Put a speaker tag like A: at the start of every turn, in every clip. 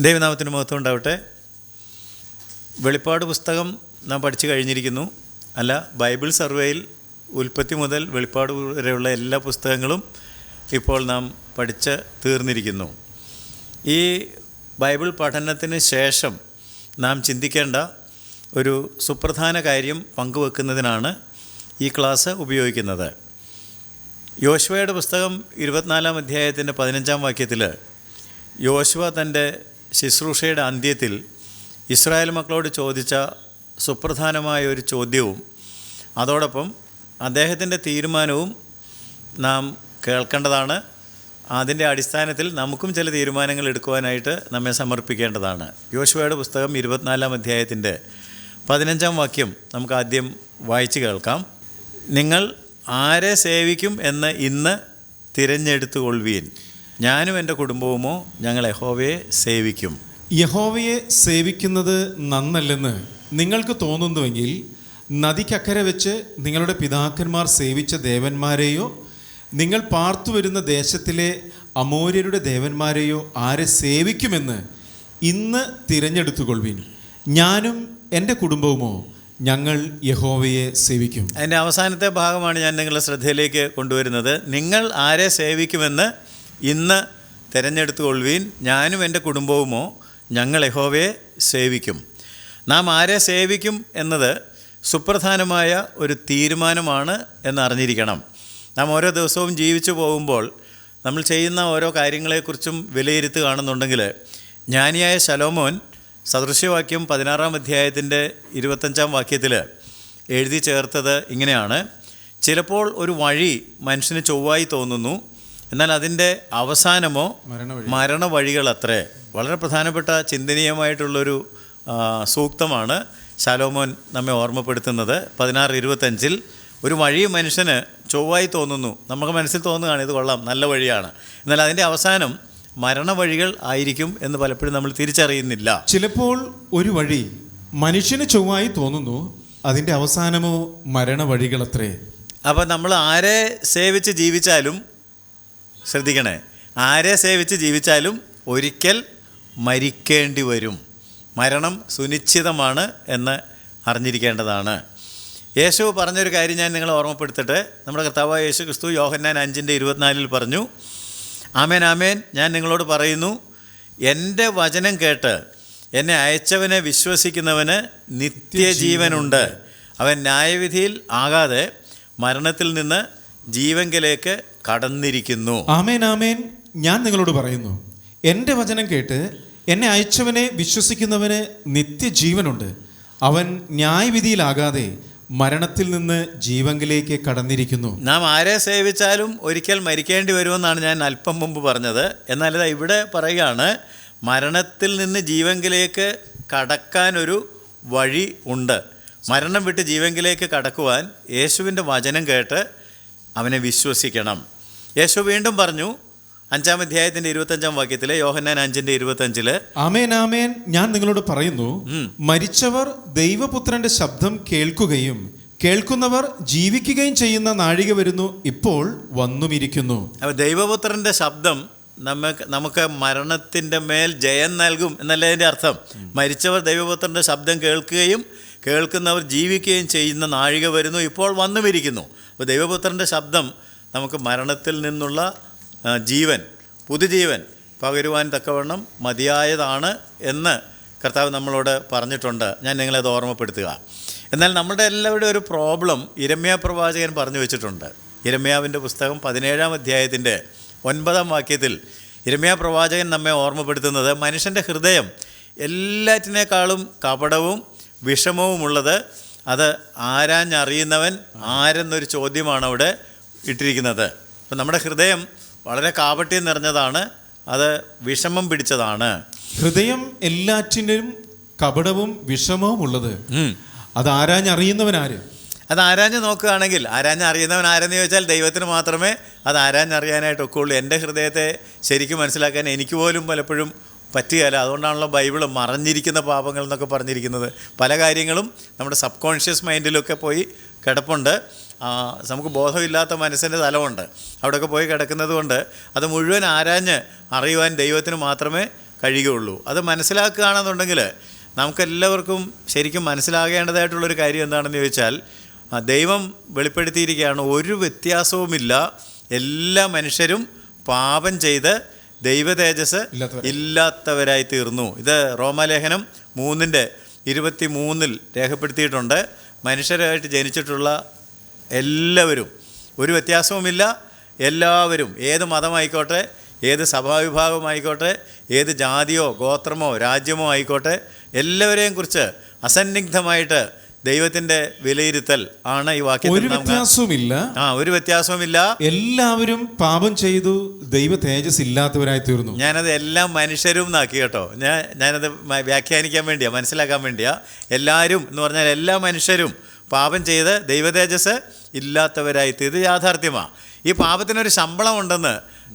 A: ദൈവനാമത്തിന് മഹത്വം ഉണ്ടാവട്ടെ. വെളിപ്പാട് പുസ്തകം നാം പഠിച്ചു കഴിഞ്ഞിരിക്കുന്നു. അല്ല, ബൈബിൾ സർവേയിൽ ഉൽപ്പത്തി മുതൽ വെളിപ്പാട് വരെയുള്ള എല്ലാ പുസ്തകങ്ങളും ഇപ്പോൾ നാം പഠിച്ച് തീർന്നിരിക്കുന്നു. ഈ ബൈബിൾ പഠനത്തിന് ശേഷം നാം ചിന്തിക്കേണ്ട ഒരു സുപ്രധാന കാര്യം പങ്കുവെക്കുന്നതിനാണ് ഈ ക്ലാസ് ഉപയോഗിക്കുന്നത്. യോശുവയുടെ പുസ്തകം 24-ാം അധ്യായത്തിൻ്റെ 15-ാം വാക്യത്തിൽ യോശുവ തൻ്റെ ശുശ്രൂഷയുടെ അന്ത്യത്തിൽ ഇസ്രായേൽ മക്കളോട് ചോദിച്ച സുപ്രധാനമായ ഒരു ചോദ്യവും അതോടൊപ്പം അദ്ദേഹത്തിൻ്റെ തീരുമാനവും നാം കേൾക്കേണ്ടതാണ്. അതിൻ്റെ അടിസ്ഥാനത്തിൽ നമുക്കും ചില തീരുമാനങ്ങൾ എടുക്കുവാനായിട്ട് നമ്മെ സമർപ്പിക്കേണ്ടതാണ്. യോശുവയുടെ പുസ്തകം 24-ാം അധ്യായത്തിൻ്റെ 15-ാം വാക്യം നമുക്ക് ആദ്യം വായിച്ച് കേൾക്കാം. നിങ്ങൾ ആരെ സേവിക്കും എന്ന് ഇന്ന് തിരഞ്ഞെടുത്തുകൊള്ളുവീൻ. ഞാനും എൻ്റെ കുടുംബവുമോ ഞങ്ങൾ യഹോവയെ സേവിക്കും.
B: യഹോവയെ സേവിക്കുന്നത് നന്നല്ലെന്ന് നിങ്ങൾക്ക് തോന്നുന്നുവെങ്കിൽ നദിക്കക്കരെ വെച്ച് നിങ്ങളുടെ പിതാക്കന്മാർ സേവിച്ച ദേവന്മാരെയോ നിങ്ങൾ പാർത്തുവരുന്ന ദേശത്തിലെ അമോര്യരുടെ ദേവന്മാരെയോ ആരെ സേവിക്കുമെന്ന് ഇന്ന് തിരഞ്ഞെടുത്തുകൊള്ളുവിൻ. ഞാനും എൻ്റെ കുടുംബവുമോ ഞങ്ങൾ യഹോവയെ സേവിക്കും.
A: അതിൻ്റെ അവസാനത്തെ ഭാഗമാണ് ഞാൻ നിങ്ങളുടെ ശ്രദ്ധയിലേക്ക് കൊണ്ടുവരുന്നത്. നിങ്ങൾ ആരെ സേവിക്കുമെന്ന് ഇന്ന് തിരഞ്ഞെടുത്തുകൊള്ളുവീൻ. ഞാനും എൻ്റെ കുടുംബവുമോ ഞങ്ങൾ യഹോവയെ സേവിക്കും. നാം ആരെ സേവിക്കും എന്നത് സുപ്രധാനമായ ഒരു തീരുമാനമാണ് എന്നറിഞ്ഞിരിക്കണം. നാം ഓരോ ദിവസവും ജീവിച്ചു പോകുമ്പോൾ നമ്മൾ ചെയ്യുന്ന ഓരോ കാര്യങ്ങളെക്കുറിച്ചും വിലയിരുത്തുകയാണെന്നുണ്ടെങ്കിൽ ജ്ഞാനിയായ ശലോമോൻ സദൃശ്യവാക്യം 16-ാം അധ്യായത്തിൻ്റെ 25-ാം വാക്യത്തിൽ എഴുതി ചേർത്തത് ഇങ്ങനെയാണ്: ചിലപ്പോൾ ഒരു വഴി മനുഷ്യന് ചൊവ്വായി തോന്നുന്നു, എന്നാൽ അതിൻ്റെ അവസാനമോ മരണവഴികളത്രേ. വളരെ പ്രധാനപ്പെട്ട ചിന്തനീയമായിട്ടുള്ളൊരു സൂക്തമാണ് ശലോമോൻ നമ്മെ ഓർമ്മപ്പെടുത്തുന്നത്. 16:25 ഒരു വഴി മനുഷ്യന് ചൊവ്വായി തോന്നുന്നു. നമുക്ക് മനസ്സിൽ തോന്നുകയാണ് ഇത് കൊള്ളാം, നല്ല വഴിയാണ്, എന്നാൽ അതിൻ്റെ അവസാനം മരണവഴികൾ ആയിരിക്കും എന്ന് പലപ്പോഴും നമ്മൾ തിരിച്ചറിയുന്നില്ല.
B: ചിലപ്പോൾ ഒരു വഴി മനുഷ്യന് ചൊവ്വായി തോന്നുന്നു, അതിൻ്റെ അവസാനമോ മരണവഴികളത്രേ.
A: അപ്പോൾ നമ്മൾ ആരെ സേവിച്ച് ജീവിച്ചാലും ശ്രദ്ധിക്കണേ, ആരെ സേവിച്ച് ജീവിച്ചാലും ഒരിക്കൽ മരിക്കേണ്ടി വരും. മരണം സുനിശ്ചിതമാണ് എന്ന് അറിഞ്ഞിരിക്കേണ്ടതാണ്. യേശു പറഞ്ഞൊരു കാര്യം ഞാൻ നിങ്ങളെ ഓർമ്മപ്പെടുത്തട്ടെ. നമ്മുടെ കർത്താവായ യേശു ക്രിസ്തു യോഹന്നാൻ 5:24 പറഞ്ഞു: ആമേൻ ആമേൻ, ഞാൻ നിങ്ങളോട് പറയുന്നു, എൻ്റെ വചനം കേട്ട് എന്നെ അയച്ചവനെ വിശ്വസിക്കുന്നവന് നിത്യജീവനുണ്ട്. അവൻ ന്യായവിധിയിൽ ആകാതെ മരണത്തിൽ നിന്ന് ജീവങ്കലേക്ക് കടന്നിരിക്കുന്നു.
B: ആമേൻ ആമേൻ, ഞാൻ നിങ്ങളോട് പറയുന്നു, എൻ്റെ വചനം കേട്ട് എന്നെ അയച്ചവനെ വിശ്വസിക്കുന്നവന് നിത്യജീവനുണ്ട്. അവൻ ന്യായവിധിയിലാകാതെ മരണത്തിൽ നിന്ന് ജീവങ്കിലേക്ക് കടന്നിരിക്കുന്നു.
A: നാം ആരെ സേവിച്ചാലും ഒരിക്കൽ മരിക്കേണ്ടി വരുമെന്നാണ് ഞാൻ അല്പം മുമ്പ് പറഞ്ഞത്. എന്നാൽ ഇതാ ഇവിടെ പറയുകയാണ്, മരണത്തിൽ നിന്ന് ജീവങ്കിലേക്ക് കടക്കാനൊരു വഴി ഉണ്ട്. മരണം വിട്ട് ജീവങ്കിലേക്ക് കടക്കുവാൻ യേശുവിൻ്റെ വചനം കേട്ട് അവനെ വിശ്വസിക്കണം. യേശു വീണ്ടും പറഞ്ഞു 5-ാം അധ്യായത്തിൻ്റെ 25-ാം വാക്യത്തിൽ, യോഹന്നാൻ 5:25,
B: ആമേൻ ആമേൻ, ഞാൻ നിങ്ങളോട് പറയുന്നു, മരിച്ചവർ ദൈവപുത്രന്റെ ശബ്ദം കേൾക്കുകയും കേൾക്കുന്നവർ ജീവിക്കുകയും ചെയ്യുന്ന നാഴിക വരുന്നു, ഇപ്പോൾ വന്നുമിരിക്കുന്നു.
A: അപ്പോൾ ദൈവപുത്രൻ്റെ ശബ്ദം നമുക്ക് മരണത്തിൻ്റെ മേൽ ജയം നൽകും എന്നല്ല അതിൻ്റെ അർത്ഥം. മരിച്ചവർ ദൈവപുത്രൻ്റെ ശബ്ദം കേൾക്കുകയും കേൾക്കുന്നവർ ജീവിക്കുകയും ചെയ്യുന്ന നാഴിക വരുന്നു, ഇപ്പോൾ വന്നുമിരിക്കുന്നു. അപ്പോൾ ദൈവപുത്രൻ്റെ ശബ്ദം നമുക്ക് മരണത്തിൽ നിന്നുള്ള ജീവൻ, പുതുജീവൻ പകരുവാൻ തക്കവണ്ണം മതിയായതാണ് എന്ന് കർത്താവ് നമ്മളോട് പറഞ്ഞിട്ടുണ്ട്. ഞാൻ നിങ്ങളത് ഓർമ്മപ്പെടുത്തുക. എന്നാൽ നമ്മുടെ എല്ലാവരുടെയും ഒരു പ്രോബ്ലം യിരെമ്യാ പ്രവാചകൻ പറഞ്ഞു വെച്ചിട്ടുണ്ട്. യിരെമ്യാവിൻ്റെ പുസ്തകം 17-ാം അധ്യായത്തിൻ്റെ 9-ാം വാക്യത്തിൽ യിരെമ്യാ പ്രവാചകൻ നമ്മെ ഓർമ്മപ്പെടുത്തുന്നത്, മനുഷ്യൻ്റെ ഹൃദയം എല്ലാറ്റിനേക്കാളും കപടവും വിഷമവുമുള്ളത്, അത് ആരാഞ്ഞറിയുന്നവൻ ആരെന്നൊരു ചോദ്യമാണ് അവിടെ ഇട്ടിരിക്കുന്നത്. അപ്പം നമ്മുടെ ഹൃദയം വളരെ കാപട്യം നിറഞ്ഞതാണ്, അത് വിഷമം പിടിച്ചതാണ്.
B: ഹൃദയം എല്ലാറ്റിനും കപടവും വിഷമവും ഉള്ളത്, അത് ആരാഞ്ഞറിയുന്നവനാര്?
A: അത് ആരാഞ്ഞ് നോക്കുകയാണെങ്കിൽ, ആരാഞ്ഞറിയുന്നവൻ ആരെന്ന് ചോദിച്ചാൽ ദൈവത്തിന് മാത്രമേ അത് ആരാഞ്ഞറിയാനായിട്ടൊക്കെ ഉള്ളൂ. എൻ്റെ ഹൃദയത്തെ ശരിക്കും മനസ്സിലാക്കാൻ എനിക്ക് പോലും പലപ്പോഴും പറ്റുകയില്ല. അതുകൊണ്ടാണല്ലോ ബൈബിൾ മറഞ്ഞിരിക്കുന്ന പാപങ്ങൾ എന്നൊക്കെ പറഞ്ഞിരിക്കുന്നത്. പല കാര്യങ്ങളും നമ്മുടെ സബ് കോൺഷ്യസ് മൈൻഡിലൊക്കെ പോയി കിടപ്പുണ്ട്. നമുക്ക് ബോധമില്ലാത്ത മനസ്സിൻ്റെ തലമുണ്ട്, അവിടെയൊക്കെ പോയി കിടക്കുന്നത് കൊണ്ട് അത് മുഴുവൻ ആരാഞ്ഞ് അറിയുവാൻ ദൈവത്തിന് മാത്രമേ കഴിയുകയുള്ളൂ. അത് മനസ്സിലാക്കുകയാണെന്നുണ്ടെങ്കിൽ നമുക്കെല്ലാവർക്കും ശരിക്കും മനസ്സിലാകേണ്ടതായിട്ടുള്ളൊരു കാര്യം എന്താണെന്ന് ചോദിച്ചാൽ, ദൈവം വെളിപ്പെടുത്തിയിരിക്കുകയാണ്, ഒരു വ്യത്യാസവുമില്ല, എല്ലാ മനുഷ്യരും പാപം ചെയ്ത് ദൈവ തേജസ് ഇല്ലാത്തവരായി തീർന്നു. ഇത് റോമാലേഖനം 3:23 രേഖപ്പെടുത്തിയിട്ടുണ്ട്. മനുഷ്യരായിട്ട് ജനിച്ചിട്ടുള്ള എല്ലാവരും, ഒരു വ്യത്യാസവുമില്ല, എല്ലാവരും, ഏത് മതമായിക്കോട്ടെ, ഏത് സഭാവിഭാഗമായിക്കോട്ടെ, ഏത് ജാതിയോ ഗോത്രമോ രാജ്യമോ ആയിക്കോട്ടെ, എല്ലാവരെയും കുറിച്ച് അസന്നിഗ്ധമായിട്ട് ദൈവത്തിൻ്റെ വിലയിരുത്തൽ ആണ് ഈ വാക്യത്തിൽ. ഒരു വ്യത്യാസവുമില്ല, എല്ലാവരും
B: പാപം ചെയ്തു ദൈവ തേജസ് ഇല്ലാത്തവരായി തീർന്നു.
A: ഞാനത് എല്ലാം മനുഷ്യരും എന്നാക്കി കേട്ടോ. ഞാനത് വ്യാഖ്യാനിക്കാൻ വേണ്ടിയാ, മനസ്സിലാക്കാൻ വേണ്ടിയാ. എല്ലാവരും എന്ന് പറഞ്ഞാൽ എല്ലാ മനുഷ്യരും പാപം ചെയ്ത് ദൈവ തേജസ് ഇല്ലാത്തവരായി തീർന്നു. ഇത് യാഥാർത്ഥ്യമാണ്. ഈ പാപത്തിനൊരു ശമ്പളം ഉണ്ടെന്ന്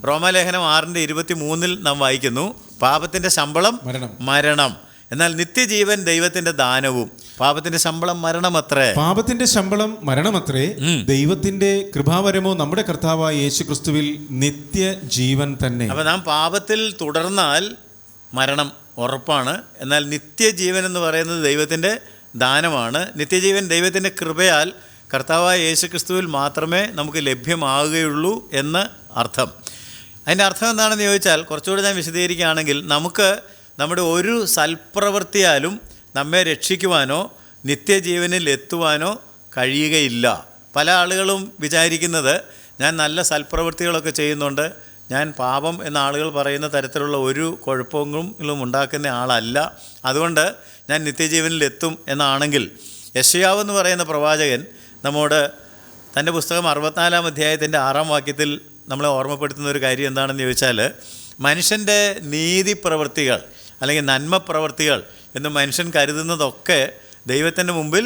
A: റോമാലേഖനം 6:23 നാം വായിക്കുന്നു. പാപത്തിൻ്റെ ശമ്പളം മരണം, എന്നാൽ നിത്യജീവൻ ദൈവത്തിന്റെ ദാനവും. പാപത്തിന്റെ ശമ്പളം മരണമത്രേ.
B: പാപത്തിന്റെ ശമ്പളം മരണമത്രേ, ദൈവത്തിന്റെ കൃപാവരമോ നമ്മുടെ കർത്താവായ യേശു ക്രിസ്തുവിൽ നിത്യജീവൻ തന്നെ.
A: അപ്പോൾ നാം പാപത്തിൽ തുടർന്നാൽ മരണം ഉറപ്പാണ്. എന്നാൽ നിത്യജീവൻ എന്ന് പറയുന്നത് ദൈവത്തിന്റെ ദാനമാണ്. നിത്യജീവൻ ദൈവത്തിന്റെ കൃപയാൽ കർത്താവായ യേശു ക്രിസ്തുവിൽ മാത്രമേ നമുക്ക് ലഭ്യമാകുകയുള്ളൂ എന്ന് അർത്ഥം. അതിൻ്റെ അർത്ഥം എന്താണെന്ന് ചോദിച്ചാൽ, കുറച്ചുകൂടി ഞാൻ വിശദീകരിക്കുകയാണെങ്കിൽ, നമുക്ക് നമ്മുടെ ഒരു സൽപ്രവൃത്തിയാലും നമ്മെ രക്ഷിക്കുവാനോ നിത്യജീവനിൽ എത്തുവാനോ കഴിയുകയില്ല. പല ആളുകളും വിചാരിക്കുന്നത്, ഞാൻ നല്ല സൽപ്രവൃത്തികളൊക്കെ ചെയ്യുന്നുണ്ട്, ഞാൻ പാപം എന്ന ആളുകൾ പറയുന്ന തരത്തിലുള്ള ഒരു കുഴപ്പങ്ങളും ഉണ്ടാക്കുന്ന ആളല്ല, അതുകൊണ്ട് ഞാൻ നിത്യജീവനിൽ എത്തും എന്നാണെങ്കിൽ, യെശയ്യാവ് എന്ന് പറയുന്ന പ്രവാചകൻ നമ്മോട് തൻ്റെ പുസ്തകം 64-ാം അധ്യായത്തിൻ്റെ 6-ാം വാക്യത്തിൽ നമ്മളെ ഓർമ്മപ്പെടുത്തുന്ന ഒരു കാര്യം എന്താണെന്ന് ചോദിച്ചാൽ, മനുഷ്യൻ്റെ നീതി പ്രവൃത്തികൾ അല്ലെങ്കിൽ നന്മ പ്രവൃത്തികൾ എന്ന് മനുഷ്യൻ കരുതുന്നതൊക്കെ ദൈവത്തിൻ്റെ മുമ്പിൽ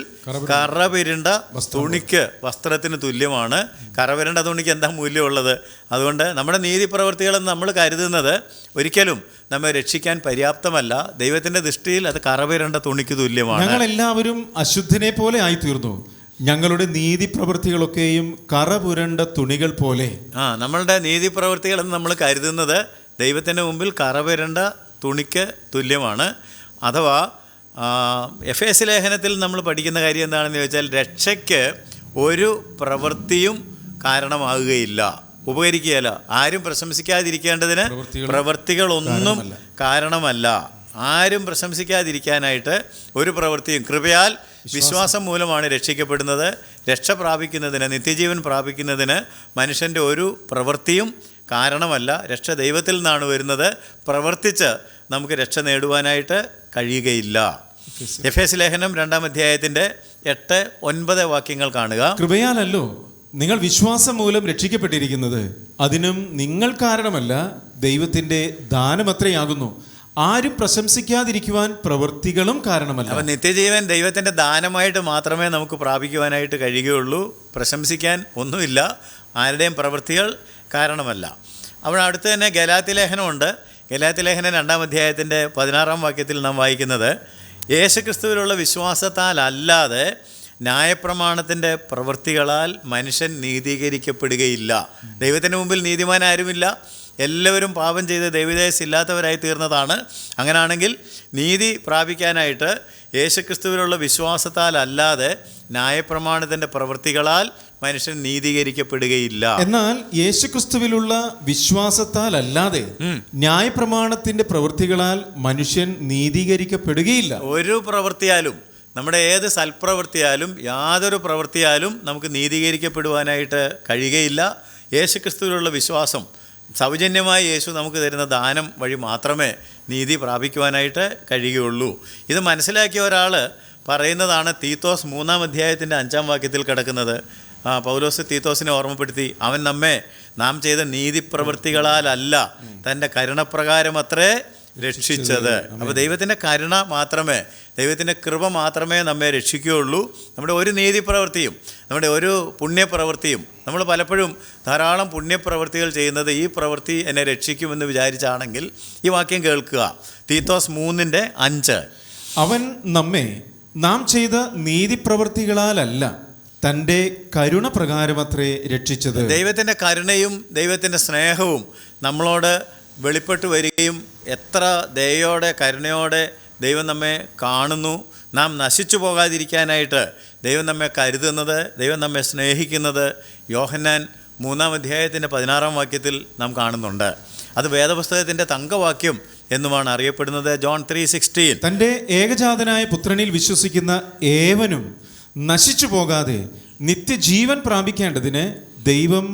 A: കറപിരണ്ട തുണിക്ക്, വസ്ത്രത്തിന് തുല്യമാണ്. കറപിരണ്ട തുണിക്ക് എന്താ മൂല്യമുള്ളത്? അതുകൊണ്ട് നമ്മുടെ നീതി പ്രവൃത്തികളെന്ന് നമ്മൾ കരുതുന്നത് ഒരിക്കലും നമ്മെ രക്ഷിക്കാൻ പര്യാപ്തമല്ല. ദൈവത്തിൻ്റെ ദൃഷ്ടിയിൽ അത് കറപിരണ്ട തുണിക്ക് തുല്യമാണ്.
B: ഞങ്ങളെല്ലാവരും അശുദ്ധനെ പോലെ ആയിത്തീർന്നു, ഞങ്ങളുടെ നീതി പ്രവൃത്തികളൊക്കെയും കറപുരണ്ട തുണികൾ പോലെ.
A: നമ്മളുടെ നീതി പ്രവൃത്തികളെന്ന് നമ്മൾ കരുതുന്നത് ദൈവത്തിൻ്റെ മുമ്പിൽ കറപുരണ്ട തുണിക്ക് തുല്യമാണ്. അഥവാ എഫേസ്യ ലേഖനത്തിൽ നമ്മൾ പഠിക്കുന്ന കാര്യം എന്താണെന്ന് ചോദിച്ചാൽ, രക്ഷയ്ക്ക് ഒരു പ്രവൃത്തിയും കാരണമാകുകയില്ല, ഉപകരിക്കുകയില്ല. ആരും പ്രശംസിക്കാതിരിക്കേണ്ടതിന് പ്രവൃത്തികളൊന്നും കാരണമല്ല. ആരും പ്രശംസിക്കാതിരിക്കാനായിട്ട് ഒരു പ്രവൃത്തിയും, കൃപയാൽ വിശ്വാസം മൂലമാണ് രക്ഷിക്കപ്പെടുന്നത്. രക്ഷ പ്രാപിക്കുന്നതിന്, നിത്യജീവൻ പ്രാപിക്കുന്നതിന് മനുഷ്യൻ്റെ ഒരു പ്രവൃത്തിയും കാരണമല്ല. രക്ഷ ദൈവത്തിൽ നിന്നാണ് വരുന്നത്. പ്രവർത്തിച്ച് നമുക്ക് രക്ഷ നേടുവാനായിട്ട് കഴിയുകയില്ല. എഫേസ്യ ലേഖനം 2-ാം അധ്യായത്തിൻ്റെ 8-9 വാക്യങ്ങൾ കാണുക.
B: കൃപയാലല്ലോ നിങ്ങൾ വിശ്വാസം മൂലം രക്ഷിക്കപ്പെട്ടിരിക്കുന്നത്, അതിനും നിങ്ങൾ കാരണമല്ല, ദൈവത്തിൻ്റെ ദാനമത്രയാകുന്നു. ആരും പ്രശംസിക്കാതിരിക്കുവാൻ പ്രവൃത്തികളും കാരണമല്ല.
A: അപ്പം നിത്യജീവൻ ദൈവത്തിൻ്റെ ദാനമായിട്ട് മാത്രമേ നമുക്ക് പ്രാപിക്കുവാനായിട്ട് കഴിയുകയുള്ളൂ. പ്രശംസിക്കാൻ ഒന്നുമില്ല, ആരുടെയും പ്രവൃത്തികൾ കാരണമല്ല. അപ്പോൾ അടുത്ത് തന്നെ ഗലാത്യ ലേഖനമുണ്ട്. ഗലാത്യ ലേഖനം 2-ാം അധ്യായത്തിൻ്റെ 16-ാം വാക്യത്തിൽ നാം വായിക്കുന്നത്, യേശുക്രിസ്തുവിലുള്ള വിശ്വാസത്താൽ അല്ലാതെ ന്യായപ്രമാണത്തിൻ്റെ പ്രവൃത്തികളാൽ മനുഷ്യൻ നീതീകരിക്കപ്പെടുകയില്ല. ദൈവത്തിൻ്റെ മുമ്പിൽ നീതിമാൻ ആരുമില്ല, എല്ലാവരും പാപം ചെയ്ത് ദൈവതേജസ് ഇല്ലാത്തവരായി തീർന്നതാണ്. അങ്ങനെയാണെങ്കിൽ നീതി പ്രാപിക്കാനായിട്ട് യേശുക്രിസ്തുവിലുള്ള വിശ്വാസത്താൽ അല്ലാതെ ന്യായപ്രമാണത്തിൻ്റെ പ്രവൃത്തികളാൽ മനുഷ്യൻ നീതീകരിക്കപ്പെടുകയില്ല.
B: എന്നാൽ യേശുക്രിസ്തുവിലുള്ള വിശ്വാസത്താൽ അല്ലാതെ ന്യായപ്രമാണത്തിന്റെ പ്രവൃത്തികളാൽ മനുഷ്യൻ നീതീകരിക്കപ്പെടുകയില്ല.
A: ഒരു പ്രവൃത്തിയാലും, നമ്മുടെ ഏത് സൽപ്രവൃത്തിയാലും യാതൊരു പ്രവൃത്തിയാലും നമുക്ക് നീതീകരിക്കപ്പെടുവാനായിട്ട് കഴിയുകയില്ല. യേശുക്രിസ്തുവിലുള്ള വിശ്വാസം, സൗജന്യമായി യേശു നമുക്ക് തരുന്ന ദാനം വഴി മാത്രമേ നീതി പ്രാപിക്കുവാനായിട്ട് കഴിയുകയുള്ളൂ. ഇത് മനസ്സിലാക്കിയ ഒരാൾ പറയുന്നതാണ് തീത്തോസ് 3-ാം അധ്യായത്തിൻ്റെ 5-ാം വാക്യത്തിൽ കിടക്കുന്നത്. പൗലോസ് തീത്തോസിനെ ഓർമ്മപ്പെടുത്തി, അവൻ നമ്മെ നാം ചെയ്ത നീതിപ്രവൃത്തികളാലല്ല, തൻ്റെ കരുണപ്രകാരം അത്രേ രക്ഷിച്ചത്. അപ്പോൾ ദൈവത്തിൻ്റെ കരുണ മാത്രമേ, ദൈവത്തിൻ്റെ കൃപ മാത്രമേ നമ്മെ രക്ഷിക്കുകയുള്ളൂ. നമ്മുടെ ഒരു നീതിപ്രവൃത്തിയും, നമ്മുടെ ഒരു പുണ്യപ്രവൃത്തിയും, നമ്മൾ പലപ്പോഴും ധാരാളം പുണ്യപ്രവൃത്തികൾ ചെയ്യുന്നത് ഈ പ്രവൃത്തി എന്നെ രക്ഷിക്കുമെന്ന് വിചാരിച്ചാണെങ്കിൽ ഈ വാക്യം കേൾക്കുക. തീത്തോസ് 3:5,
B: അവൻ നമ്മെ നാം ചെയ്ത നീതിപ്രവൃത്തികളാലല്ല, തൻ്റെ കരുണ പ്രകാരമത്രേ രക്ഷിച്ചത്.
A: ദൈവത്തിൻ്റെ കരുണയും ദൈവത്തിൻ്റെ സ്നേഹവും നമ്മളോട് വെളിപ്പെട്ട് വരികയും എത്ര ദയയോടെ കരുണയോടെ ദൈവം നമ്മെ കാണുന്നു, നാം നശിച്ചു പോകാതിരിക്കാനായിട്ട് ദൈവം നമ്മെ കരുതുന്നത്, ദൈവം നമ്മെ സ്നേഹിക്കുന്നത് യോഹന്നാൻ 3-ാം അധ്യായത്തിൻ്റെ 16-ാം വാക്യത്തിൽ നാം കാണുന്നുണ്ട്. അത് വേദപുസ്തകത്തിൻ്റെ തങ്കവാക്യം എന്നുമാണ് അറിയപ്പെടുന്നത്. ജോൺ 3:16
B: തൻ്റെ ഏകജാതനായ പുത്രനിൽ വിശ്വസിക്കുന്ന ഏവനും നശിച്ചു പോകാതെ നിത്യജീവൻ പ്രാപിക്കേണ്ടതിന് ദൈവം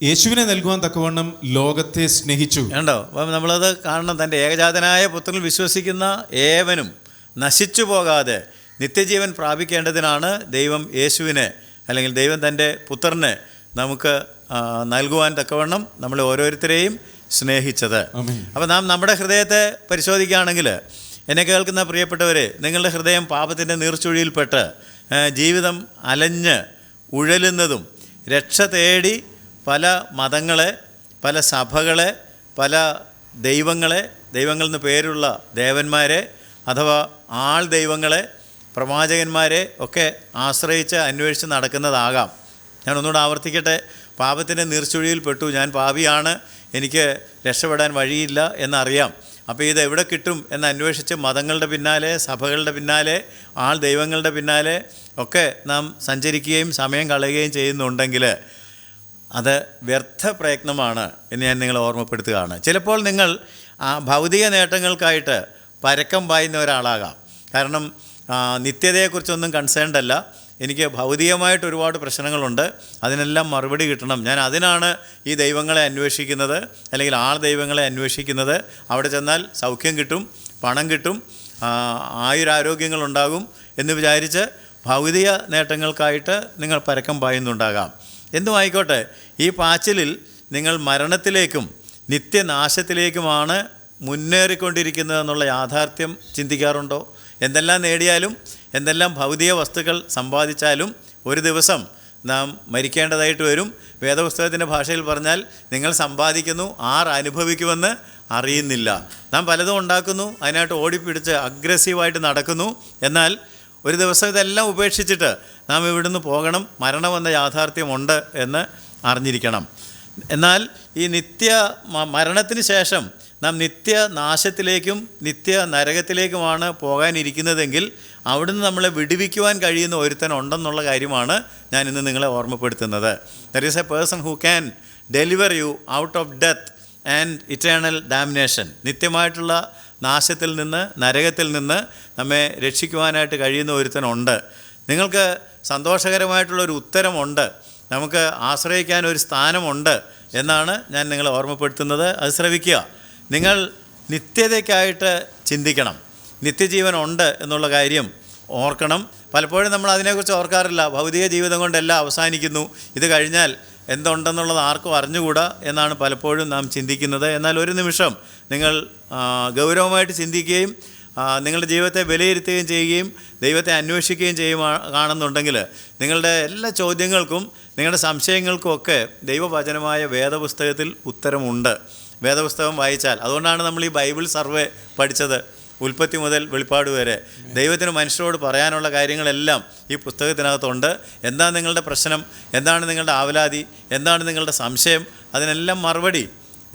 B: യേശുവിനെ നൽകുവാൻ തക്കവണ്ണം ലോകത്തെ സ്നേഹിച്ചു.
A: കണ്ടോ? അപ്പം നമ്മളത് കാണണം. തൻ്റെ ഏകജാതനായ പുത്രനിൽ വിശ്വസിക്കുന്ന ഏവനും നശിച്ചു പോകാതെ നിത്യജീവൻ പ്രാപിക്കേണ്ടതിനാണ് ദൈവം യേശുവിനെ, അല്ലെങ്കിൽ ദൈവം തൻ്റെ പുത്രനെ നമുക്ക് നൽകുവാൻ തക്കവണ്ണം നമ്മളെ ഓരോരുത്തരെയും സ്നേഹിച്ചത്. അപ്പോൾ നാം നമ്മുടെ ഹൃദയത്തെ പരിശോധിക്കുകയാണെങ്കിൽ, എന്നെ കേൾക്കുന്ന പ്രിയപ്പെട്ടവരെ, നിങ്ങളുടെ ഹൃദയം പാപത്തിൻ്റെ നീർച്ചുഴിയിൽപ്പെട്ട് ജീവിതം അലഞ്ഞ് ഉഴലുന്നതും രക്ഷ തേടി പല മതങ്ങളെ, പല സഭകളെ, പല ദൈവങ്ങളിൽ നിന്ന് പേരുള്ള ദേവന്മാരെ അഥവാ ആൾ ദൈവങ്ങളെ, പ്രവാചകന്മാരെ ഒക്കെ ആശ്രയിച്ച് അന്വേഷിച്ച് നടക്കുന്നതാകാം. ഞാൻ ഒന്നുകൂടെ ആവർത്തിക്കട്ടെ. പാപത്തിൻ്റെ നീർച്ചുഴിയിൽപ്പെട്ടു, ഞാൻ പാപിയാണ്, എനിക്ക് രക്ഷപ്പെടാൻ വഴിയില്ല എന്നറിയാം. അപ്പോൾ ഇത് എവിടെ കിട്ടും എന്ന് അന്വേഷിച്ച് മതങ്ങളുടെ പിന്നാലെ, സഭകളുടെ പിന്നാലെ, ആൾ ദൈവങ്ങളുടെ പിന്നാലെ ഒക്കെ നാം സഞ്ചരിക്കുകയും സമയം കളയുകയും ചെയ്യുന്നുണ്ടെങ്കിൽ അത് വ്യർത്ഥ പ്രയത്നമാണ് എന്ന് ഞാൻ നിങ്ങളെ ഓർമ്മപ്പെടുത്തുകയാണ്. ചിലപ്പോൾ നിങ്ങൾ ഭൗതിക നേട്ടങ്ങൾക്കായിട്ട് പരക്കം പായുന്ന ഒരാളാകാം. കാരണം നിത്യതയെക്കുറിച്ചൊന്നും കൺസേൺഡ് അല്ല. എനിക്ക് ഭൗതികമായിട്ട് ഒരുപാട് പ്രശ്നങ്ങളുണ്ട്, അതിനെല്ലാം മറുപടി കിട്ടണം, ഞാൻ അതിനാണ് ഈ ദൈവങ്ങളെ അന്വേഷിക്കുന്നത്, അല്ലെങ്കിൽ ആൾ ദൈവങ്ങളെ അന്വേഷിക്കുന്നത്. അവിടെ ചെന്നാൽ സൗഖ്യം കിട്ടും, പണം കിട്ടും, ആയുരാരോഗ്യങ്ങളുണ്ടാകും എന്ന് വിചാരിച്ച് ഭൗതിക നേട്ടങ്ങൾക്കായിട്ട് നിങ്ങൾ പരക്കം പായുന്നുണ്ടാകാം. എന്തുമായിക്കോട്ടെ, ഈ പാച്ചിലിൽ നിങ്ങൾ മരണത്തിലേക്കും നിത്യനാശത്തിലേക്കുമാണ് മുന്നേറിക്കൊണ്ടിരിക്കുന്നതെന്നുള്ള യാഥാർത്ഥ്യം ചിന്തിക്കാറുണ്ടോ? എന്തെല്ലാം നേടിയാലും, എന്തെല്ലാം ഭൗതിക വസ്തുക്കൾ സമ്പാദിച്ചാലും ഒരു ദിവസം നാം മരിക്കേണ്ടതായിട്ട് വരും. വേദപുസ്തകത്തിൻ്റെ ഭാഷയിൽ പറഞ്ഞാൽ, നിങ്ങൾ സമ്പാദിക്കുന്നു, ആർ അനുഭവിക്കുമെന്ന് അറിയുന്നില്ല. നാം പലതും ഉണ്ടാക്കുന്നു, അതിനായിട്ട് ഓടിപ്പിടിച്ച് അഗ്രസീവായിട്ട് നടക്കുന്നു. എന്നാൽ ഒരു ദിവസം ഇതെല്ലാം ഉപേക്ഷിച്ചിട്ട് നാം ഇവിടുന്ന് പോകണം, മരണമെന്ന യാഥാർത്ഥ്യമുണ്ട് എന്ന് അറിഞ്ഞിരിക്കണം. എന്നാൽ ഈ മരണത്തിന് ശേഷം നാം നിത്യനാശത്തിലേക്കും നിത്യ നരകത്തിലേക്കുമാണ് പോകാനിരിക്കുന്നതെങ്കിൽ അവിടുന്ന് നമ്മളെ വിടുവിക്കുവാൻ കഴിയുന്ന ഒരുത്തനുണ്ടെന്നുള്ള കാര്യമാണ് ഞാൻ ഇന്ന് നിങ്ങളെ ഓർമ്മപ്പെടുത്തുന്നത്. There is a person who can deliver you out of death and eternal damnation. നിത്യമായിട്ടുള്ള നാശത്തിൽ നിന്ന്, നരകത്തിൽ നിന്ന് നമ്മെ രക്ഷിക്കുവാനായിട്ട് കഴിയുന്ന ഒരുത്തനുണ്ട്. നിങ്ങൾക്ക് സന്തോഷകരമായിട്ടുള്ളൊരു ഉത്തരമുണ്ട്, നമുക്ക് ആശ്രയിക്കാൻ ഒരു സ്ഥാനമുണ്ട് എന്നാണ് ഞാൻ നിങ്ങളെ ഓർമ്മപ്പെടുത്തുന്നത്. അത് ശ്രവിക്കുക. നിങ്ങൾ നിത്യതയ്ക്കായിട്ട് ചിന്തിക്കണം. നിത്യജീവൻ ഉണ്ട് എന്നുള്ള കാര്യം ഓർക്കണം. പലപ്പോഴും നമ്മൾ അതിനെക്കുറിച്ച് ഓർക്കാറില്ല. ഭൗതിക ജീവിതം കൊണ്ടെല്ലാം അവസാനിക്കുന്നു, ഇത് കഴിഞ്ഞാൽ എന്തുണ്ടെന്നുള്ളത് ആർക്കും അറിഞ്ഞുകൂടാ എന്നാണ് പലപ്പോഴും നാം ചിന്തിക്കുന്നത്. എന്നാൽ ഒരു നിമിഷം നിങ്ങൾ ഗൗരവമായിട്ട് ചിന്തിക്കുകയും നിങ്ങളുടെ ജീവിതത്തെ വിലയിരുത്തുകയും ചെയ്യുകയും ദൈവത്തെ അന്വേഷിക്കുകയും കാണുന്നുണ്ടെങ്കിൽ നിങ്ങളുടെ എല്ലാ ചോദ്യങ്ങൾക്കും നിങ്ങളുടെ സംശയങ്ങൾക്കും ഒക്കെ ദൈവവചനമായ വേദപുസ്തകത്തിൽ ഉത്തരമുണ്ട്. വേദപുസ്തകം വായിച്ചാൽ, അതുകൊണ്ടാണ് നമ്മൾ ഈ ബൈബിൾ സർവേ പഠിച്ചത്. ഉൽപ്പത്തി മുതൽ വെളിപ്പാട് വരെ ദൈവത്തിന് മനുഷ്യരോട് പറയാനുള്ള കാര്യങ്ങളെല്ലാം ഈ പുസ്തകത്തിനകത്തുണ്ട്. എന്താണ് നിങ്ങളുടെ പ്രശ്നം, എന്താണ് നിങ്ങളുടെ ആവലാതി, എന്താണ് നിങ്ങളുടെ സംശയം, അതിനെല്ലാം മറുപടി